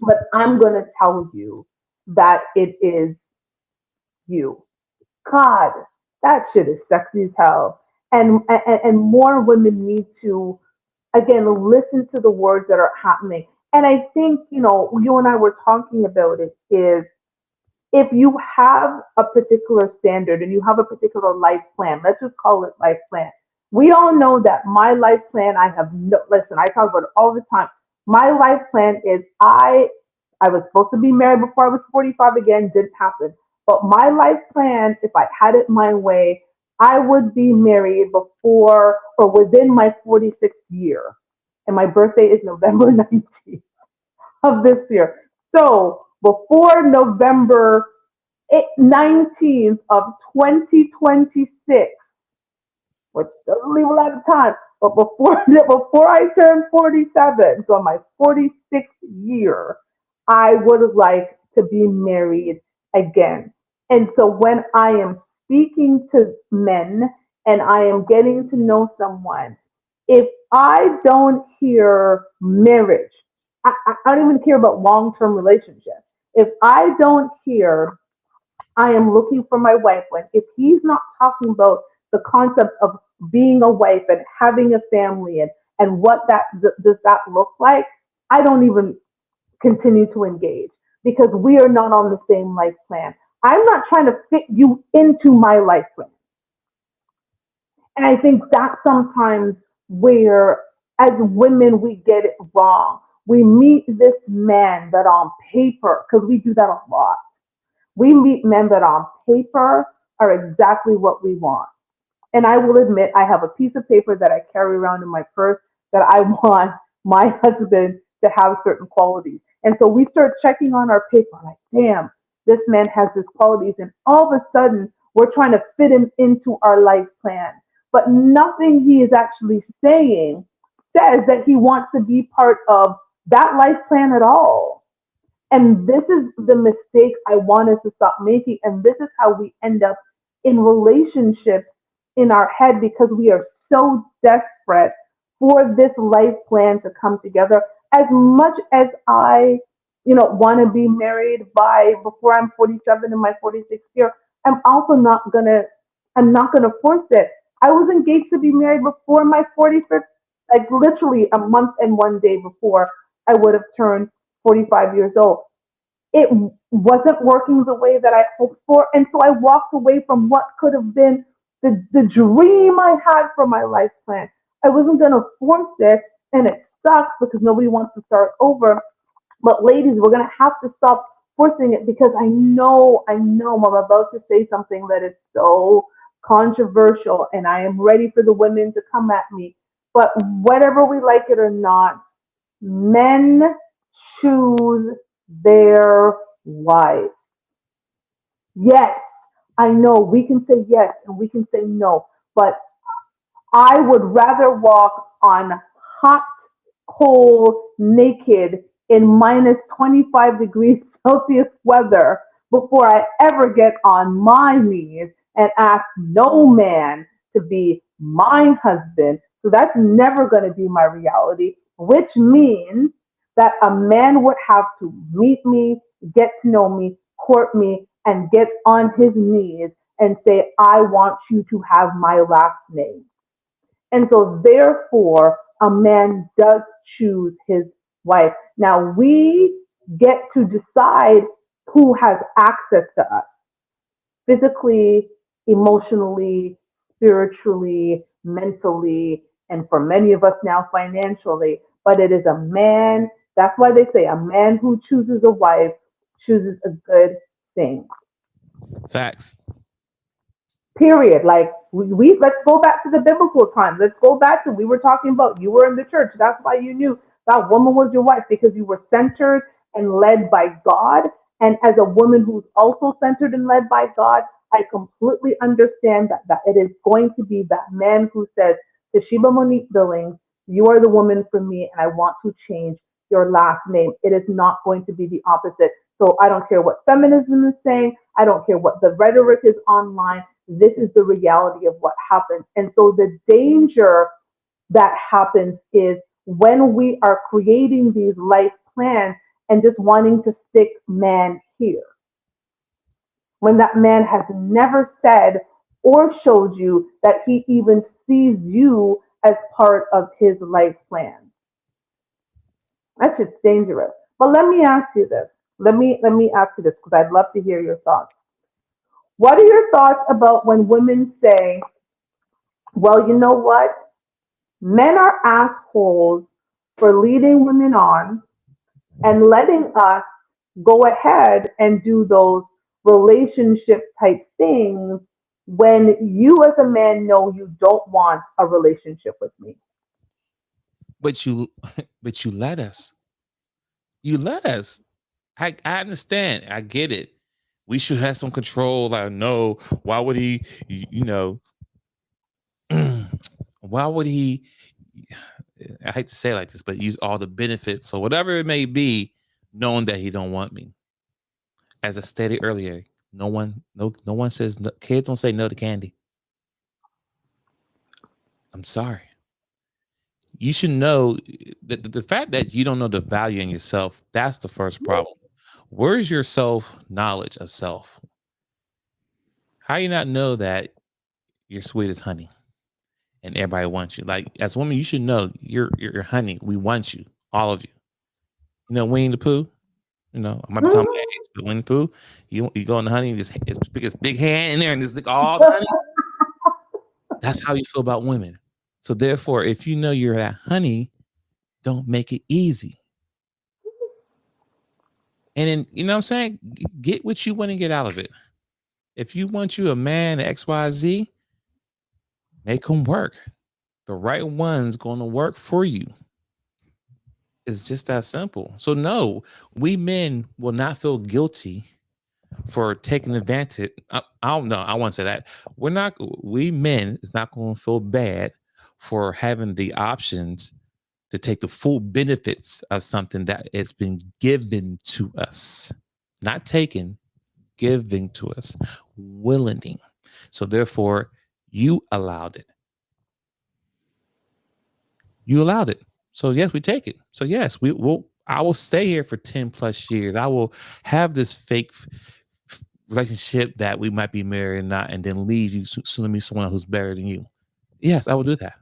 Speaker 1: but I'm going to tell you that it is you. God, that shit is sexy as hell. And more women need to, again, listen to the words that are happening. And I think, you and I were talking about it is if you have a particular standard and you have a particular life plan, let's just call it life plan. We all know that my life plan, I have no, listen, I talk about it all the time. My life plan is I was supposed to be married before I was 45 again, didn't happen. But my life plan, if I had it my way, I would be married before or within my 46th year. And my birthday is November 19th of this year. So before November 19th of 2026, which doesn't leave a lot of time, but before I turn 47, so my 46th year, I would like to be married again. And so when I am speaking to men and I am getting to know someone, if I don't hear marriage, I don't even care about long-term relationships. If I don't hear I am looking for my wife, when if he's not talking about the concept of being a wife and having a family and what that does that look like, I don't even continue to engage because we are not on the same life plan. I'm not trying to fit you into my life plan. And I think that's sometimes where, as women, we get it wrong. We meet this man that on paper, because we do that a lot, we meet men that on paper are exactly what we want. And I will admit, I have a piece of paper that I carry around in my purse that I want my husband to have certain qualities. And so we start checking on our paper, like, damn, this man has his qualities. And all of a sudden, we're trying to fit him into our life plan. But nothing he is actually saying says that he wants to be part of that life plan at all. And this is the mistake I want us to stop making. And this is how we end up in relationships in our head because we are so desperate for this life plan to come together. As much as I, want to be married by before I'm 47 in my 46th year, I'm not gonna force it. I was engaged to be married before my 45th, like literally a month and one day before I would have turned 45 years old. It wasn't working the way that I hoped for. And so I walked away from what could have been the dream I had for my life plan. I wasn't going to force it, and it sucks because nobody wants to start over. But ladies, we're going to have to stop forcing it because I know I'm about to say something that is so controversial and I am ready for the women to come at me. But whatever we like it or not, men choose their wives. Yes, I know we can say yes and we can say no, but I would rather walk on hot coal naked in minus 25 degrees Celsius weather before I ever get on my knees and ask no man to be my husband. So that's never going to be my reality, which means that a man would have to meet me, get to know me, court me, and get on his knees and say, I want you to have my last name. And so, therefore, a man does choose his wife. Now, we get to decide who has access to us physically, emotionally, spiritually, mentally, and for many of us now, financially. But it is a man. That's why they say a man who chooses a wife chooses a good thing.
Speaker 2: Facts.
Speaker 1: Period. Like we let's go back to the biblical times. Let's go back to we were talking about you were in the church. That's why you knew that woman was your wife because you were centered and led by God. And as a woman who's also centered and led by God, I completely understand that it is going to be that man who says, Toshiba Monique Billings, you are the woman for me, and I want to change your last name. It is not going to be the opposite. So I don't care what feminism is saying. I don't care what the rhetoric is online. This is the reality of what happens. And so the danger that happens is when we are creating these life plans and just wanting to stick man here, when that man has never said or showed you that he even sees you as part of his life plan. That's just dangerous. But let me ask you this. Let me ask you this because I'd love to hear your thoughts. What are your thoughts about when women say, well, you know what? Men are assholes for leading women on and letting us go ahead and do those relationship type things when you as a man know you don't want a relationship with me.
Speaker 2: But you but you let us. You let us. I understand. I get it. We should have some control. I know. Why would he, you know, why would he, I hate to say it like this, but use all the benefits or whatever it may be, knowing that he don't want me. As I stated earlier, no one says no, kids don't say no to candy. I'm sorry. You should know the fact that you don't know the value in yourself, that's the first problem. Where's your self knowledge of self? How you not know that you're sweet as honey and everybody wants you? Like as a woman, you should know you're honey. We want you, all of you. You know, Winnie the Pooh. You know, I might be talking about age, but Winnie the Pooh, you go on the honey, just it's big hand in there and just lick all the honey. That's how you feel about women. So therefore, if you know you're that honey, don't make it easy. And then, you know what I'm saying? Get what you want to get out of it. If you want you a man, XYZ, make them work. The right one's going to work for you. It's just that simple. So no, we men will not feel guilty for taking advantage. I don't know. I want to say that we men is not going to feel bad for having the options to take the full benefits of something that has been given to us, not taken, giving to us, willingly. So therefore, you allowed it. You allowed it. So yes, we take it. So yes, we will. I will stay here for 10 plus years. I will have this fake relationship that we might be married or not, and then leave you soon to meet someone who's better than you. Yes, I will do that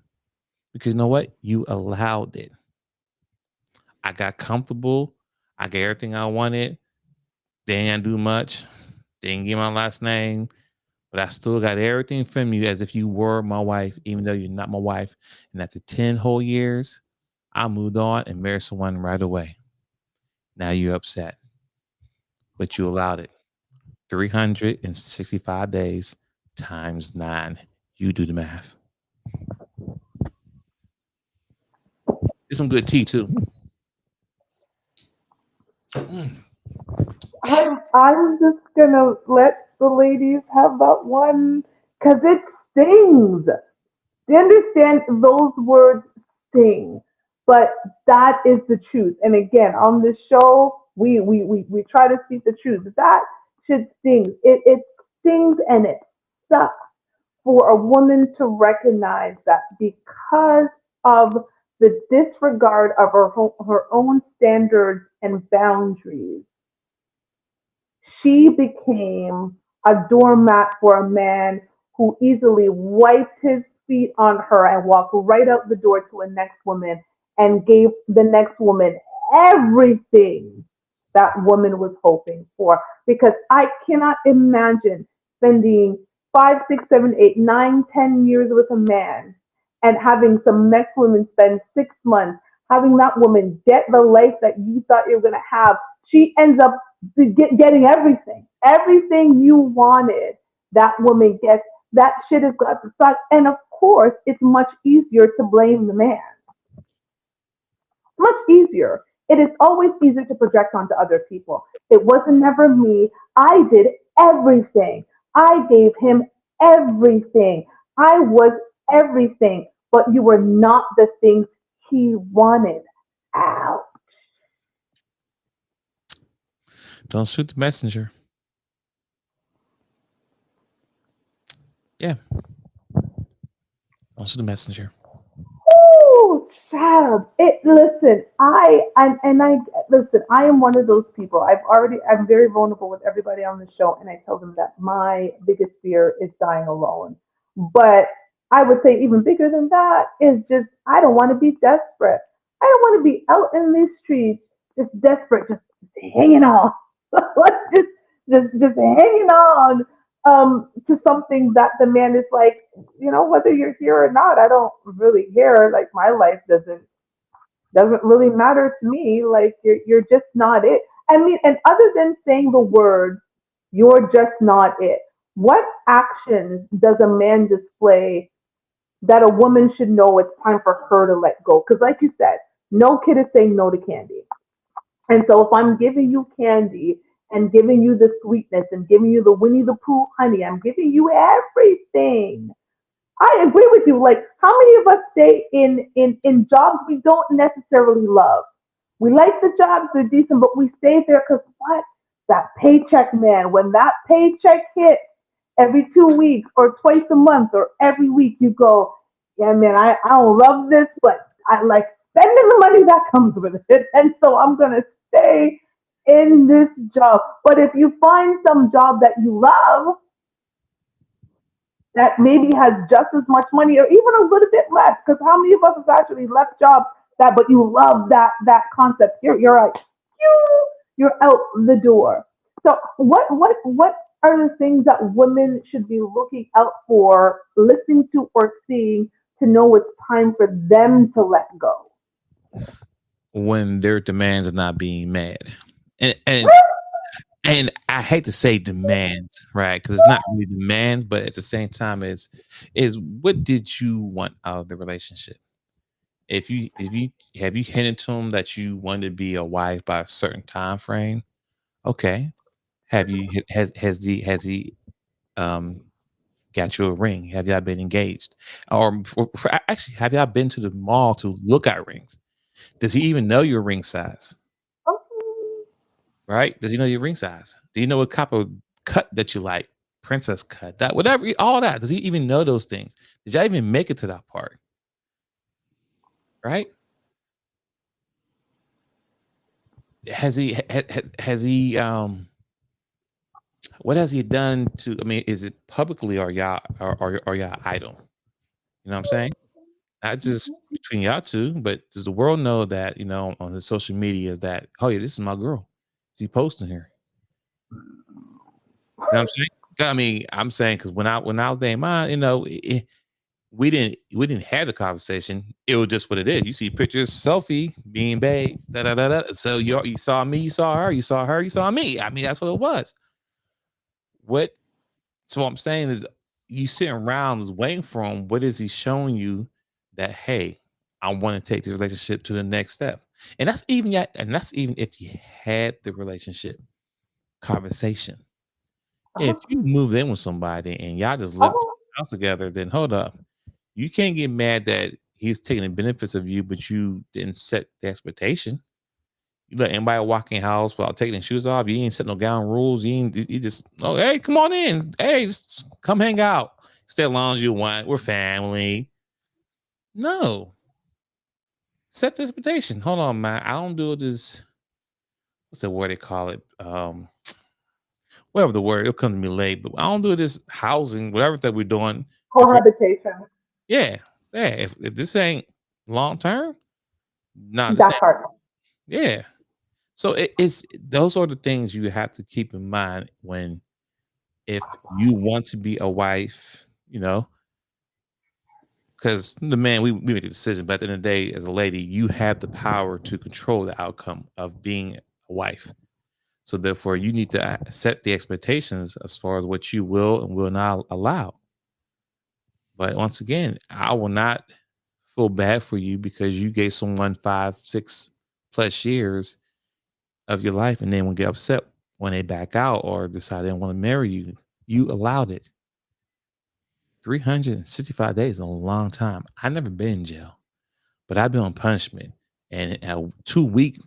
Speaker 2: because you know what? You allowed it. I got comfortable. I got everything I wanted. They didn't do much. They didn't give my last name, but I still got everything from you as if you were my wife, even though you're not my wife. And after 10 whole years, I moved on and married someone right away. Now you're upset. but you allowed it. 365 days times 9. You do the math. It's some good tea too.
Speaker 1: I'm just gonna let the ladies have that one because it stings. They understand those words sting, but that is the truth. And again, on this show, we try to speak the truth. That should sting. It stings and it sucks for a woman to recognize that because of the disregard of her own standards and boundaries, she became a doormat for a man who easily wiped his feet on her and walked right out the door to a next woman and gave the next woman everything that woman was hoping for. Because I cannot imagine spending 5, 6, 7, 8, 9, 10 years with a man and having some next woman spend 6 months, having that woman get the life that you thought you were going to have. She ends up getting everything. Everything you wanted, that woman gets. That shit has got to suck. And of course, it's much easier to blame the man. Much easier. It is always easier to project onto other people. It wasn't never me. I did everything. I gave him everything. I was everything. But you were not the things he wanted. Ow.
Speaker 2: Don't shoot the messenger. Yeah. Don't shoot the messenger.
Speaker 1: Oh, child. Listen, I listen, I am one of those people. I'm very vulnerable with everybody on the show, and I tell them that my biggest fear is dying alone. But I would say even bigger than that is just I don't want to be desperate. I don't want to be out in these streets just desperate, just hanging on. just hanging on to something that the man is like, whether you're here or not, I don't really care. Like my life doesn't really matter to me. Like you're just not it. I mean, and other than saying the word, you're just not it. What actions does a man display that a woman should know it's time for her to let go? Because, like you said, no kid is saying no to candy. And so, if I'm giving you candy and giving you the sweetness and giving you the Winnie the Pooh honey, I'm giving you everything. I agree with you. Like, how many of us stay in jobs we don't necessarily love? We like the jobs, they're decent, but we stay there because what? That paycheck, man. When that paycheck hits every 2 weeks or twice a month or every week, you go, yeah, man, I don't love this, but I like spending the money that comes with it. And so I'm going to stay in this job. But if you find some job that you love, that maybe has just as much money or even a little bit less. Because how many of us have actually left jobs that, but you love that concept? You're like, you're out the door. So what are the things that women should be looking out for, listening to, or seeing to know it's time for them to let go?
Speaker 2: When their demands are not being met, and and I hate to say demands, right? Because it's not really demands, but at the same time, is what did you want out of the relationship? If you have you hinted to him that you wanted to be a wife by a certain time frame, okay. Have you has he um got you a ring? Have y'all been engaged? Or actually, have y'all been to the mall to look at rings? Does he even know your ring size? Right? Does he know your ring size? Do you know what type of cut that you like? Princess cut, that whatever, all that. Does he even know those things? Did y'all even make it to that part? Right? Has he what has he done to, I mean, is it publicly or y'all or y'all idol? You know what I'm saying? Not just between y'all two, but does the world know that, on the social media that, oh yeah, this is my girl. Is he posting here? You know what I'm saying? I mean, I'm saying because when I was dating mine, we didn't have the conversation. It was just what it is. You see pictures, selfie, being babe, da da da da. So you saw me, you saw her, you saw her, you saw me. I mean, that's what it was. What So what I'm saying is you sitting around is waiting for him. What is he showing you that, hey, I want to take this relationship to the next step? And that's even if you had the relationship conversation.
Speaker 1: Uh-huh.
Speaker 2: If you move in with somebody and y'all just live in
Speaker 1: Uh-huh.
Speaker 2: the house together, then hold up. You can't get mad that he's taking the benefits of you, but you didn't set the expectation. You let anybody walk in the house without taking their shoes off. You ain't set no gown rules. You just, oh, hey, come on in. Hey, just come hang out. Stay as long as you want. We're family. No. Set the expectation. Hold on, man. I don't do this. What's the word they call it? Whatever the word, it'll come to me late. But I don't do this housing, whatever that we're doing.
Speaker 1: Cohabitation.
Speaker 2: Yeah. If this ain't long term, not the
Speaker 1: That
Speaker 2: same.
Speaker 1: part.
Speaker 2: Yeah. So it's those are the things you have to keep in mind if you want to be a wife, because the man, we make the decision, but at the end of the day, as a lady, you have the power to control the outcome of being a wife. So therefore, you need to set the expectations as far as what you will and will not allow. But once again, I will not feel bad for you because you gave someone 5, 6+ years of your life and then will get upset when they back out or decide they don't want to marry you. You allowed it. 365 days is a long time. I never been in jail, but I've been on punishment, and a 2-week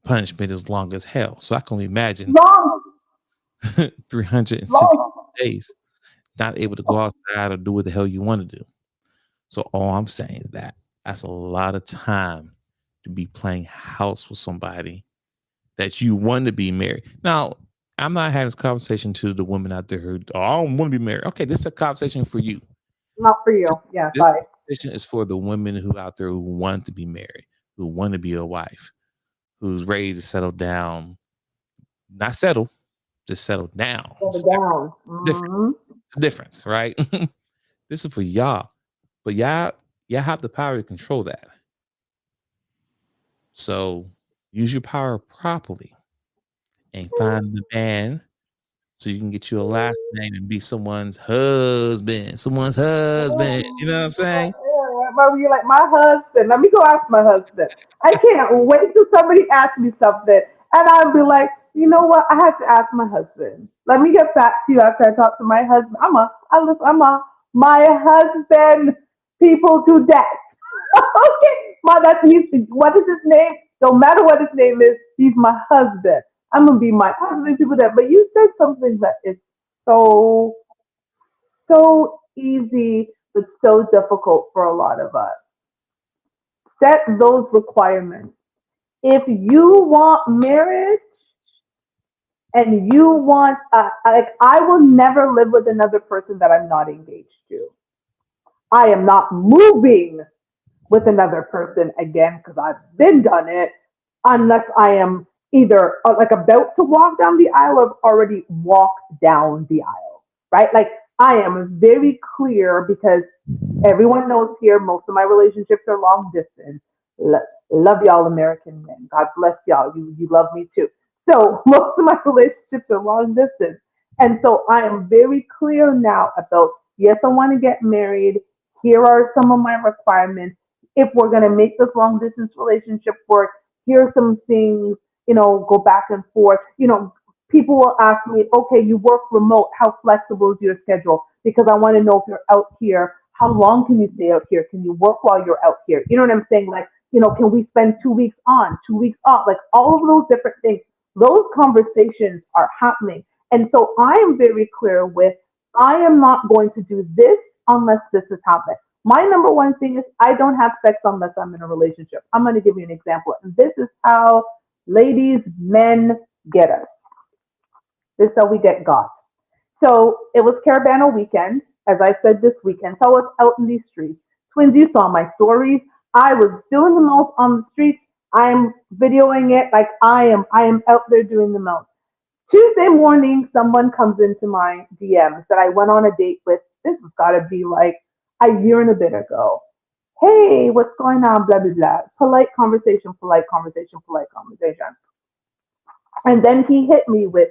Speaker 2: punishment is long as hell. So I can only imagine
Speaker 1: Long.
Speaker 2: 360
Speaker 1: Long.
Speaker 2: days not able to go outside or do what the hell you want to do. So all I'm saying is that's a lot of time to be playing house with somebody that you want to be married. Now, I'm not having this conversation to the women out there who, oh, I don't want to be married. Okay, this is a conversation for you.
Speaker 1: Not for you.
Speaker 2: This,
Speaker 1: Yeah,
Speaker 2: this
Speaker 1: bye.
Speaker 2: conversation is for the women who out there who want to be married, who want to be a wife, who's ready to settle down. Not settle, just settle down.
Speaker 1: Settle down.
Speaker 2: It's a difference, right? This is for y'all. But y'all have the power to control that. So use your power properly and find the man so you can get you a last name and be someone's husband. Someone's husband. You know what I'm saying?
Speaker 1: But you're like, my husband. Let me go ask my husband. I can't wait till somebody asks me something. And I'll be like, you know what? I have to ask my husband. Let me get back to you after I talk to my husband. My husband people to death. Okay. What is his name? Don't matter what his name is, he's my husband. I'm gonna be my husband people that. But you said something that is so so easy but so difficult for a lot of us. Set those requirements. If you want marriage and you want, like, I will never live with another person that I'm not engaged to. I am not moving with another person again because I've been done it unless I am either like about to walk down the aisle or have already walked down the aisle, right? Like I am very clear because everyone knows here most of my relationships are long distance. Love y'all American men. God bless y'all. You love me too. So most of my relationships are long distance. And so I am very clear now about yes, I want to get married. Here are some of my requirements. If we're going to make this long distance relationship work, here are some things, go back and forth. People will ask me, okay, you work remote. How flexible is your schedule? Because I want to know if you're out here, how long can you stay out here? Can you work while you're out here? You know what I'm saying? Like, can we spend 2 weeks on, 2 weeks off? Like all of those different things. Those conversations are happening. And so I am very clear with, I am not going to do this unless this has happened. My number one thing is I don't have sex unless I'm in a relationship. I'm going to give you an example. And this is how ladies, men get us. This is how we get got. So it was Carabana weekend, as I said this weekend. So I was out in these streets. Twins, you saw my stories. I was doing the most on the streets. I'm videoing it like I am out there doing the most. Tuesday morning, someone comes into my DMs that I went on a date with. This has got to be like a year and a bit ago. Hey, what's going on? Blah, blah, blah. Polite conversation, polite conversation, polite conversation. And then he hit me with,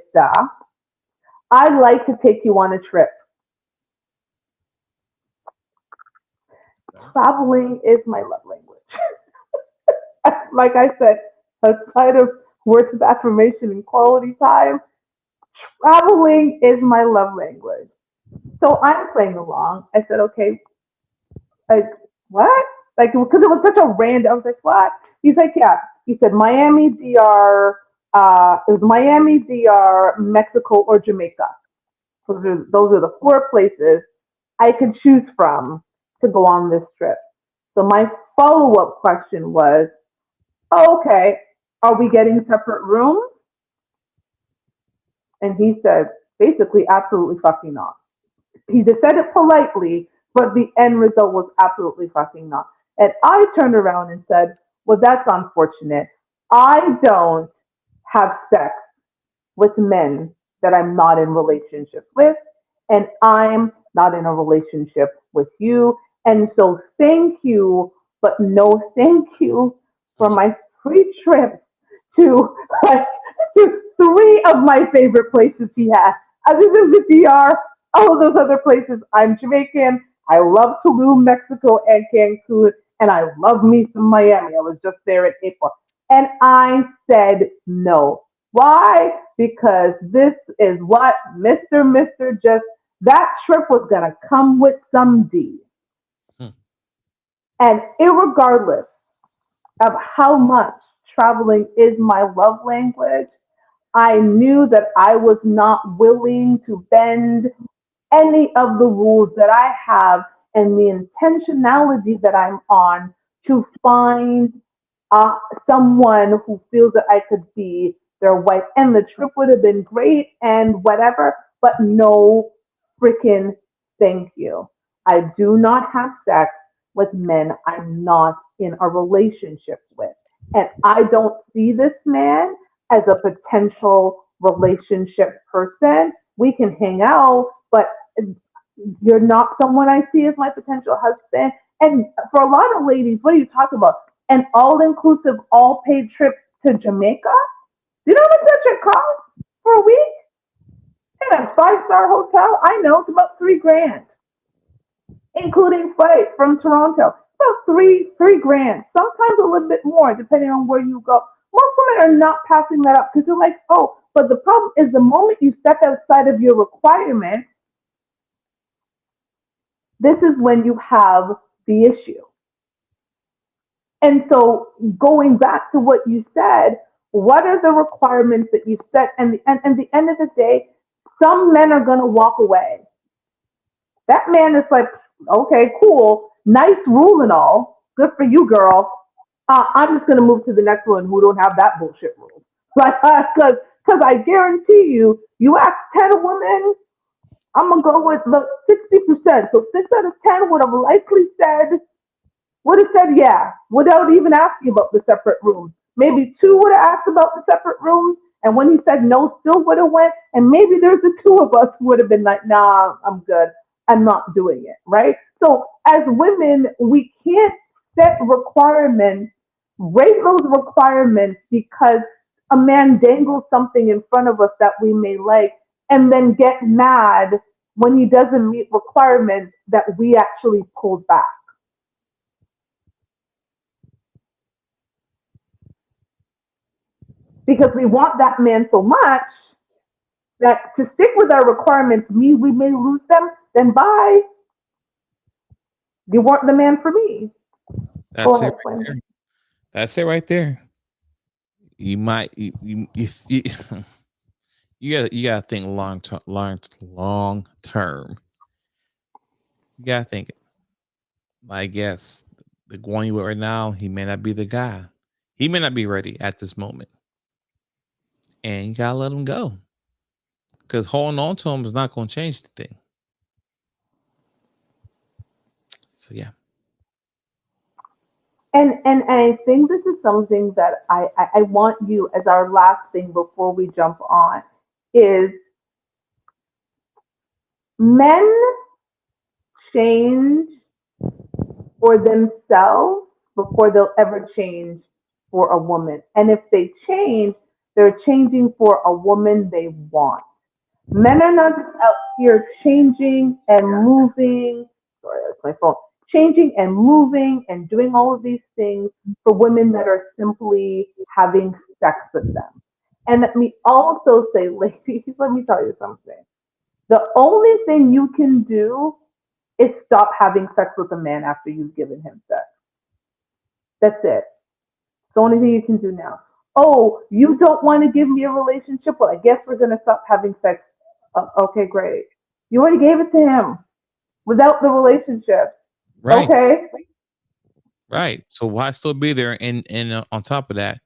Speaker 1: I'd like to take you on a trip. Traveling is my love language. Like I said, outside of words of affirmation and quality time, traveling is my love language. So I'm playing along. I said, okay, like, what? Like, because it was such a random, I was like, what? He's like, yeah. He said, Miami, DR, it was Miami, DR, Mexico, or Jamaica. Those are the four places I could choose from to go on this trip. So my follow-up question was, oh, okay, are we getting separate rooms? And he said, basically, absolutely fucking not. He just said it politely, but the end result was absolutely fucking not. And I turned around and said, well, that's unfortunate. I don't have sex with men that I'm not in relationship with, and I'm not in a relationship with you. And so thank you, but no thank you for my free trip to like to three of my favorite places he had. Other than the DR, all of those other places. I'm Jamaican. I love Tulum, Mexico, and Cancun, and I love me some Miami. I was just there in April. And I said no. Why? Because this is what Mr. Just, that trip was going to come with some D.
Speaker 2: Hmm.
Speaker 1: And irregardless of how much traveling is my love language, I knew that I was not willing to bend any of the rules that I have and the intentionality that I'm on to find someone who feels that I could be their wife. And the trip would have been great and whatever, but no freaking thank you. I do not have sex with men I'm not in a relationship with. And I don't see this man as a potential relationship person. We can hang out, but you're not someone I see as my potential husband. And for a lot of ladies, what are you talking about? An all-inclusive, all-paid trip to Jamaica? You know how much that should cost for a week? In a five-star hotel? I know, it's about $3,000, including flight from Toronto. About three grand. Sometimes a little bit more, depending on where you go. Most women are not passing that up because they're like, oh, but the problem is the moment you step outside of your requirement, this is when you have the issue. And so going back to what you said, what are the requirements that you set? And at the end of the day, some men are going to walk away. That man is like, okay, cool, nice rule and all. Good for you, girl. I'm just going to move to the next one who don't have that bullshit rule. Like, because I guarantee you, you ask 10 women, I'm going to go with the 60%. So 6 out of 10 would have likely said yeah, without even asking about the separate rooms. Maybe 2 would have asked about the separate rooms, and when he said no, still would have went. And maybe there's the 2 of us who would have been like, nah, I'm good. I'm not doing it, right? So as women, we can't set requirements, rate those requirements because a man dangles something in front of us that we may like, and then get mad when he doesn't meet requirements that we actually pulled back. Because we want that man so much that to stick with our requirements means we may lose them, then bye. You weren't the man for me.
Speaker 2: That's it right there. That's it right there. You might if you you gotta think long term. You gotta think. I guess the one you with right now, he may not be the guy. He may not be ready at this moment, and you gotta let him go because holding on to him is not going to change the thing. So yeah.
Speaker 1: And I think this is something that I want you as our last thing before we jump on is men change for themselves before they'll ever change for a woman. And if they change, they're changing for a woman they want. Men are not just out here changing and moving. Sorry, that's my phone. Changing and moving and doing all of these things for women that are simply having sex with them. And let me also say, ladies, let me tell you something. The only thing you can do is stop having sex with a man after you've given him sex. That's it. It's the only thing you can do now. Oh, you don't want to give me a relationship? Well, I guess we're going to stop having sex. Okay, great. You already gave it to him without the relationship.
Speaker 2: Right.
Speaker 1: Okay.
Speaker 2: Right. So why still be there? And on top of that,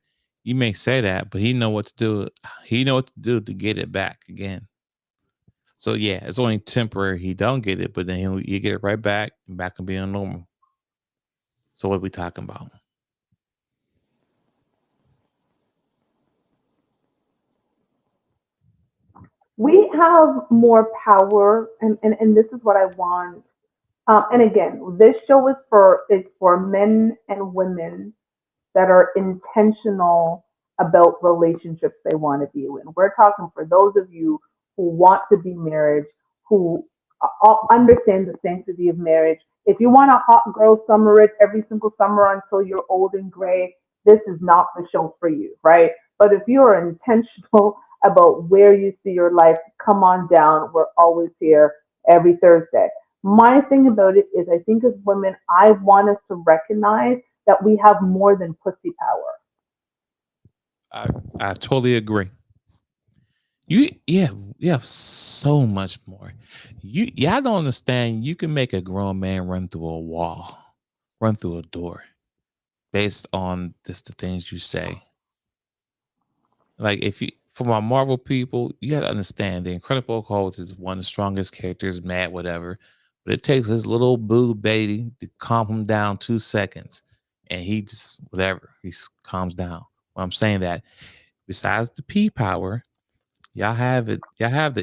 Speaker 2: you may say that, but he know what to do. He know what to do to get it back again. So yeah, it's only temporary. He don't get it, but then you get it right back and back and being normal. So what are we talking about?
Speaker 1: We have more power, and this is what I want. And again, this show is for men and women that are intentional about relationships they want to be in. We're talking for those of you who want to be married, who understand the sanctity of marriage. If you want a hot girl summer it every single summer until you're old and gray, this is not the show for you, right? But if you are intentional about where you see your life, come on down. We're always here every Thursday. My thing about it is, I think as women, I want us to recognize that we have more than pussy power.
Speaker 2: I totally agree. You have so much more. Y'all don't understand. You can make a grown man run through a wall, run through a door, based on just the things you say. Like if you for my Marvel people, you gotta understand the Incredible Hulk is one of the strongest characters, mad, whatever. But it takes this little boo baby to calm him down 2 seconds. And he just whatever, calms down. Well, I'm saying that besides the P power, y'all have it, y'all have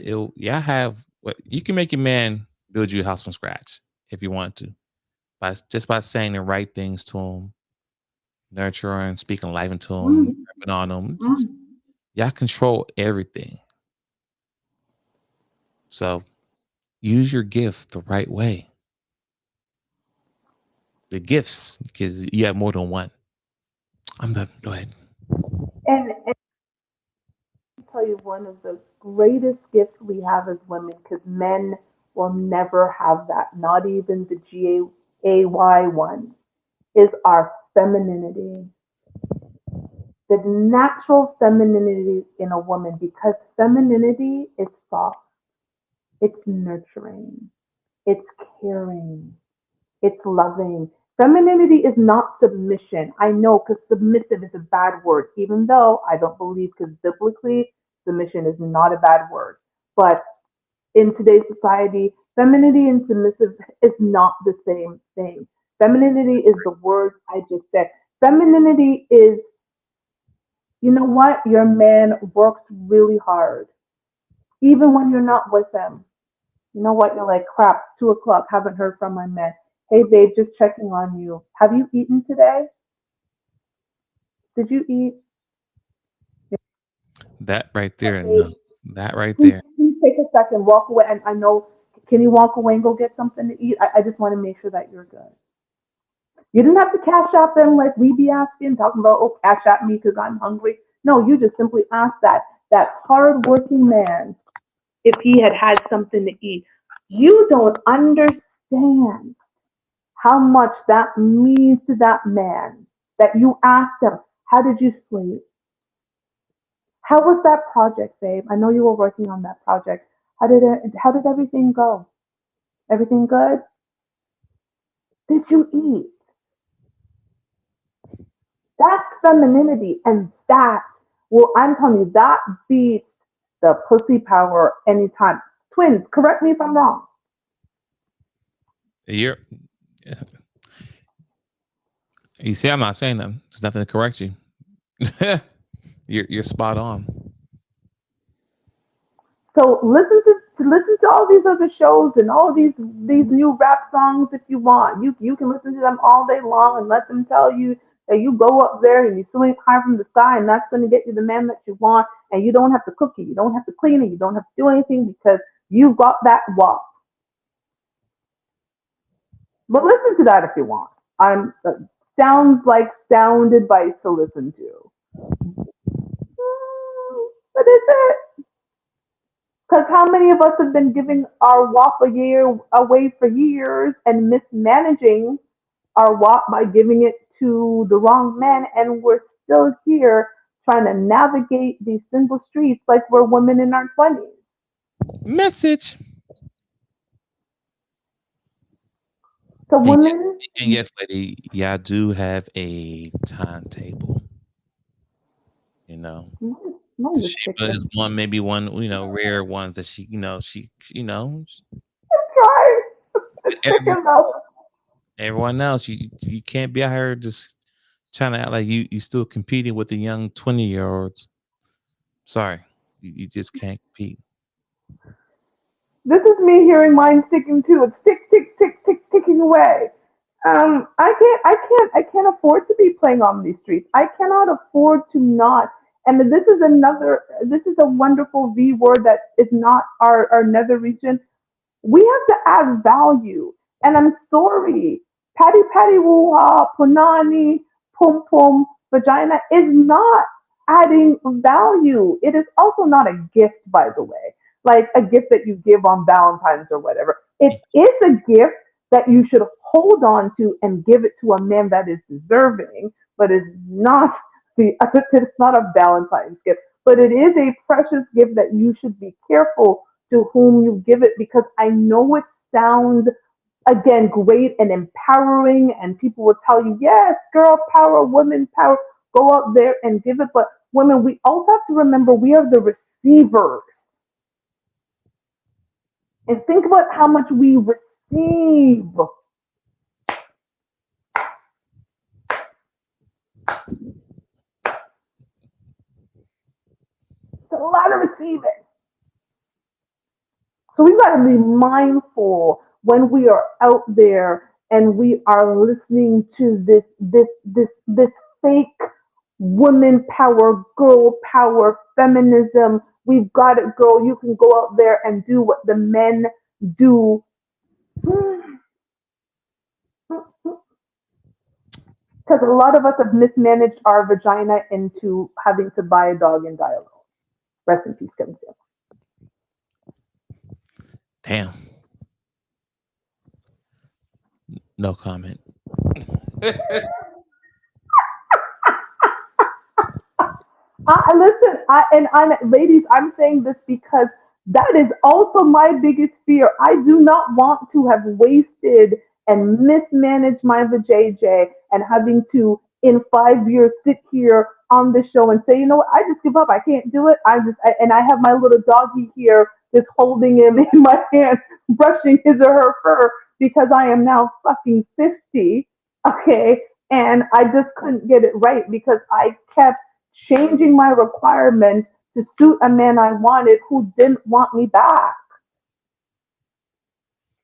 Speaker 2: what you can make your man build you a house from scratch if you want to. By saying the right things to him, nurturing, speaking life into him,
Speaker 1: Mm,
Speaker 2: ripping on him.
Speaker 1: mm.
Speaker 2: Y'all control everything. So use your gift the right way. The gifts, because you have more than one. I'm done. Go ahead.
Speaker 1: And I'll tell you one of the greatest gifts we have as women, because men will never have that, not even the GAY one, is our femininity. The natural femininity in a woman, because femininity is soft, it's nurturing, it's caring, it's loving. Femininity is not submission. I know, because submissive is a bad word, even though I don't believe, because biblically, submission is not a bad word. But in today's society, femininity and submissive is not the same thing. Femininity is the word I just said. Femininity is, you know what? Your man works really hard, even when you're not with him. You know what? You're like, crap, it's 2 o'clock, haven't heard from my man. Hey, babe, just checking on you. Have you eaten today? Did you eat?
Speaker 2: That right there.
Speaker 1: Babe,
Speaker 2: No. That right
Speaker 1: please,
Speaker 2: there.
Speaker 1: please take a second, walk away. And I know, can you walk away and go get something to eat? I just want to make sure that you're good. You didn't have to cash out them like we be asking, talking about, oh, cash out me because I'm hungry. No, you just simply ask that hard-working man if he had something to eat. You don't understand how much that means to that man that you asked him, how did you sleep? How was that project, babe? I know you were working on that project. How did everything go? Everything good? Did you eat? That's femininity, and I'm telling you, that beats the pussy power anytime. Twins, correct me if I'm wrong.
Speaker 2: You're you see, I'm not saying that. There's nothing to correct you. you're spot on.
Speaker 1: So listen to listen to all these other shows and all these new rap songs if you want. You can listen to them all day long and let them tell you that you go up there and you swing high from the sky and that's going to get you the man that you want, and you don't have to cook it, you don't have to clean it, you don't have to do anything because you got that walk. But listen to that if you want. I'm sounds like sound advice to listen to. But is it? Because how many of us have been giving our WAP a year away for years and mismanaging our WAP by giving it to the wrong men, and we're still here trying to navigate these single streets like we're women in our 20s.
Speaker 2: Message.
Speaker 1: So women,
Speaker 2: And yes, lady, y'all do have a timetable. You know,
Speaker 1: mine is
Speaker 2: Sheba
Speaker 1: chicken.
Speaker 2: is one, maybe one, rare ones that she
Speaker 1: Try.
Speaker 2: everyone,
Speaker 1: Chicken though.
Speaker 2: everyone else, you can't be out here just trying to act like you still competing with the young 20-year-olds. Sorry, you just can't compete.
Speaker 1: This is me hearing mine ticking too. It's tick, tick, tick, tick, ticking away. I can't afford to be playing on these streets. I cannot afford to not. And this is a wonderful V word that is not our nether region. We have to add value. And I'm sorry, patty patty woo punani, pum pum, vagina is not adding value. It is also not a gift, by the way, like a gift that you give on Valentine's or whatever. It is a gift that you should hold on to and give it to a man that is deserving, but it's not it's not a Valentine's gift, but it is a precious gift that you should be careful to whom you give it, because I know it sounds again great and empowering, and people will tell you, yes, girl power, women power, go out there and give it. But women, we also have to remember we are the receivers. And think about how much we receive. It's a lot of receiving. So we've got to be mindful when we are out there and we are listening to this fake woman power, girl power, feminism. We've got it, girl. You can go out there and do what the men do. Because a lot of us have mismanaged our vagina into having to buy a dog and die alone. Rest in peace, Kevin Samuels.
Speaker 2: Damn. No comment.
Speaker 1: Ladies, I'm saying this because that is also my biggest fear. I do not want to have wasted and mismanaged my vajayjay and having to, in 5 years, sit here on the show and say, you know what, I just give up. I can't do it. And I have my little doggy here just holding him in my hand, brushing his or her fur because I am now fucking 50. Okay. And I just couldn't get it right because I kept changing my requirements to suit a man I wanted who didn't want me back.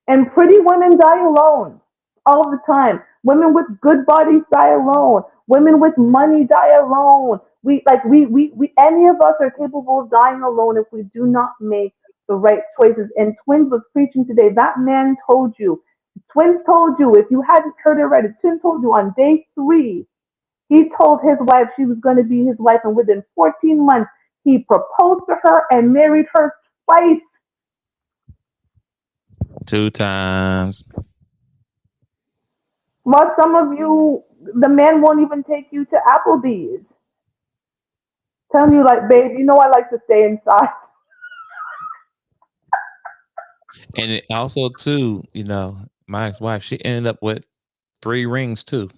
Speaker 1: And pretty women die alone all the time. Women with good bodies die alone. Women with money die alone. We any of us are capable of dying alone if we do not make the right choices. And Twins was preaching today. That man told you. Twins told you, if you hadn't heard it right, Twins told you on day 3, he told his wife she was going to be his wife, and within 14 months, he proposed to her and married her twice.
Speaker 2: 2 times.
Speaker 1: While some of you, the man won't even take you to Applebee's. Telling you, like, babe, you know I like to stay inside.
Speaker 2: And it also, too, my ex-wife, she ended up with 3 rings, too.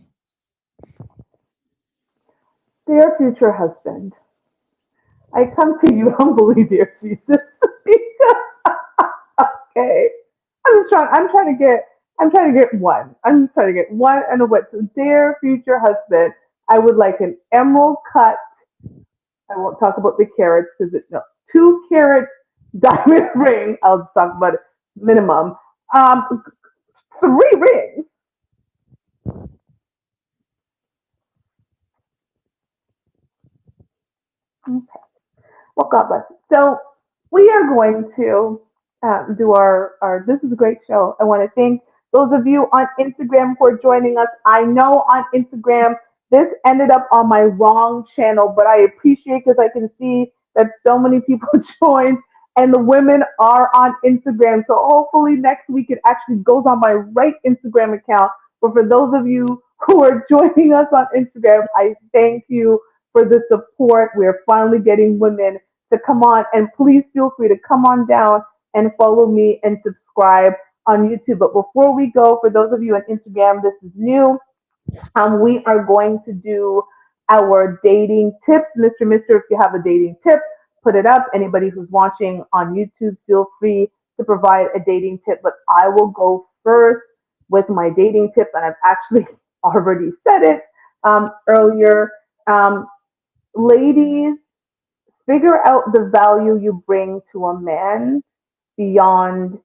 Speaker 1: Dear future husband, I come to you humbly, dear Jesus. Okay. I'm trying to get one. I'm trying to get one and a what. So, dear future husband, I would like an emerald cut. I won't talk about the carats because it's no 2 carat diamond ring. I'll talk about it. Minimum. Um, 3 rings. Well, God bless you. So we are going to do our. This is a great show. I want to thank those of you on Instagram for joining us. I know on Instagram this ended up on my wrong channel, but I appreciate because I can see that so many people joined and the women are on Instagram. So hopefully next week it actually goes on my right Instagram account. But for those of you who are joining us on Instagram, I thank you for the support. We're finally getting women to come on, and please feel free to come on down and follow me and subscribe on YouTube. But before we go, for those of you on Instagram, this is new. We are going to do our dating tips. Mr. If you have a dating tip, put it up. Anybody who's watching on YouTube, feel free to provide a dating tip. But I will go first with my dating tip, and I've actually already said it earlier. Um, Ladies, figure out the value you bring to a man beyond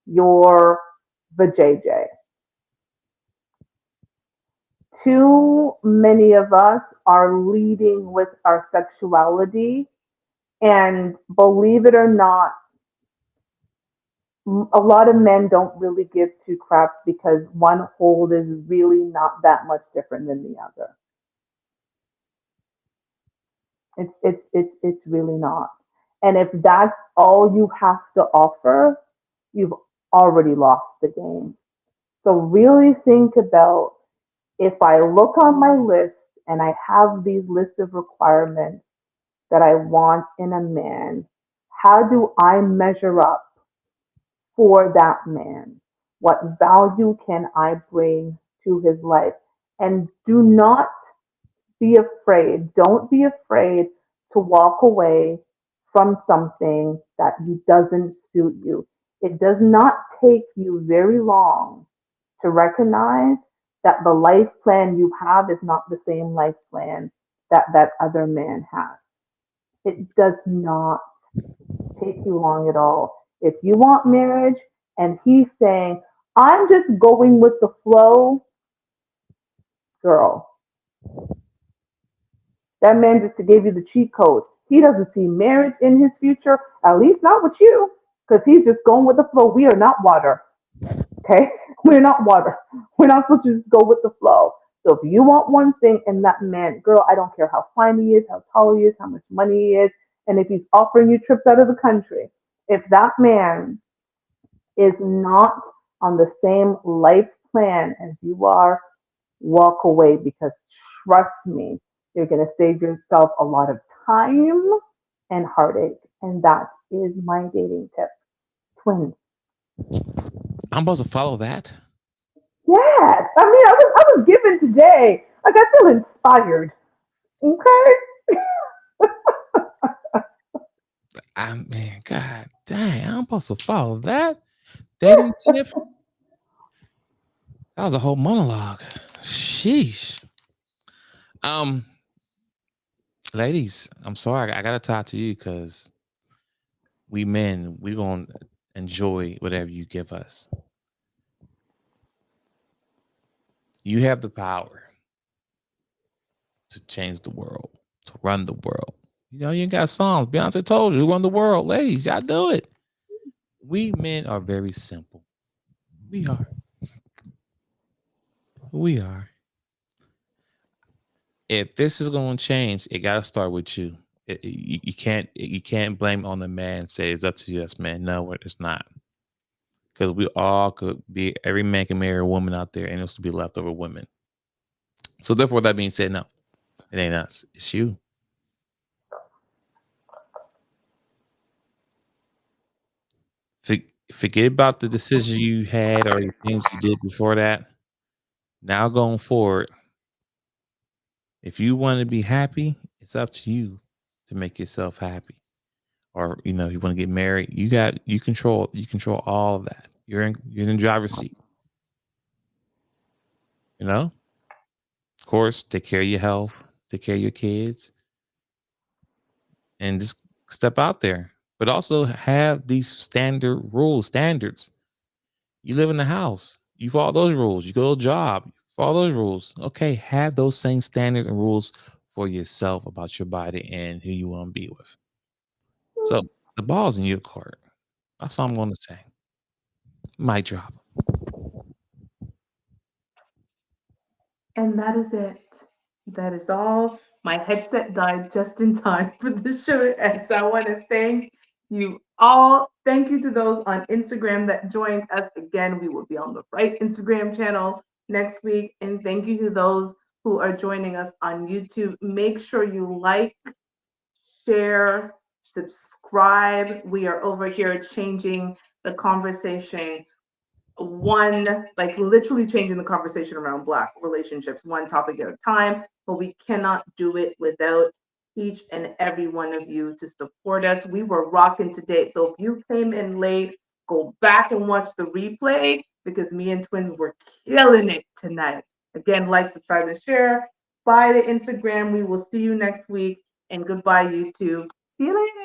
Speaker 1: your vajayjay. Too many of us are leading with our sexuality, and believe it or not, a lot of men don't really give two craps because one hold is really not that much different than the other. It's really not. And if that's all you have to offer, you've already lost the game. So really think about, if I look on my list and I have these lists of requirements that I want in a man, how do I measure up for that man? What value can I bring to his life? And do not be afraid. Don't be afraid to walk away from something that doesn't suit you. It does not take you very long to recognize that the life plan you have is not the same life plan that that other man has. It does not take you long at all. If you want marriage and he's saying, I'm just going with the flow, girl, that man just gave you the cheat code. He doesn't see marriage in his future, at least not with you, because he's just going with the flow. We are not water, okay? We're not water. We're not supposed to just go with the flow. So if you want one thing in that man, girl, I don't care how fine he is, how tall he is, how much money he is, and if he's offering you trips out of the country, if that man is not on the same life plan as you are, walk away, because trust me, you're going to save yourself a lot of time and heartache. And that is my dating tip. Twins.
Speaker 2: I'm supposed to follow that.
Speaker 1: Yes. I was given today. Like, I feel inspired. Okay.
Speaker 2: I mean, God dang, I'm supposed to follow that dating tip. That was a whole monologue. Sheesh. Um, Ladies, I'm sorry, I gotta talk to you because we men, we gonna enjoy whatever you give us. You have the power to change the world, to run the world. You know, you got songs. Beyonce told you, who run the world. Ladies, y'all do it. We men are very simple. We are. We are. If this is going to change, it got to start with you. You can't blame it on the man and say it's up to you. Yes, man. No, it's not. Because we all could be. Every man can marry a woman out there, and it'll still be leftover women. So therefore, that being said, no, it ain't us. It's you. Forget about the decision you had or the things you did before that. Now going forward, if you want to be happy, it's up to you to make yourself happy. Or you want to get married, you control all of that. You're in the driver's seat. Of course, take care of your health, take care of your kids, and just step out there. but also have these standards. You live in the house, you follow those rules. You go to a job, you follow those rules. Okay, have those same standards and rules for yourself about your body and who you want to be with. So the ball's in your court. That's all I'm going to say. Mic drop.
Speaker 1: And that is it. That is all. My headset died just in time for the show to end. So I want to thank you all. Thank you to those on Instagram that joined us. Again, we will be on the right Instagram channel next week. And thank you to those who are joining us on YouTube. Make sure you like, share, subscribe. We are over here changing the conversation literally changing the conversation around Black relationships one topic at a time, but we cannot do it without each and every one of you to support us. We were rocking today. So if you came in late, go back and watch the replay because me and Twins were killing it tonight. Again, like, subscribe, and share. By the Instagram. We will see you next week. And goodbye, YouTube. See you later.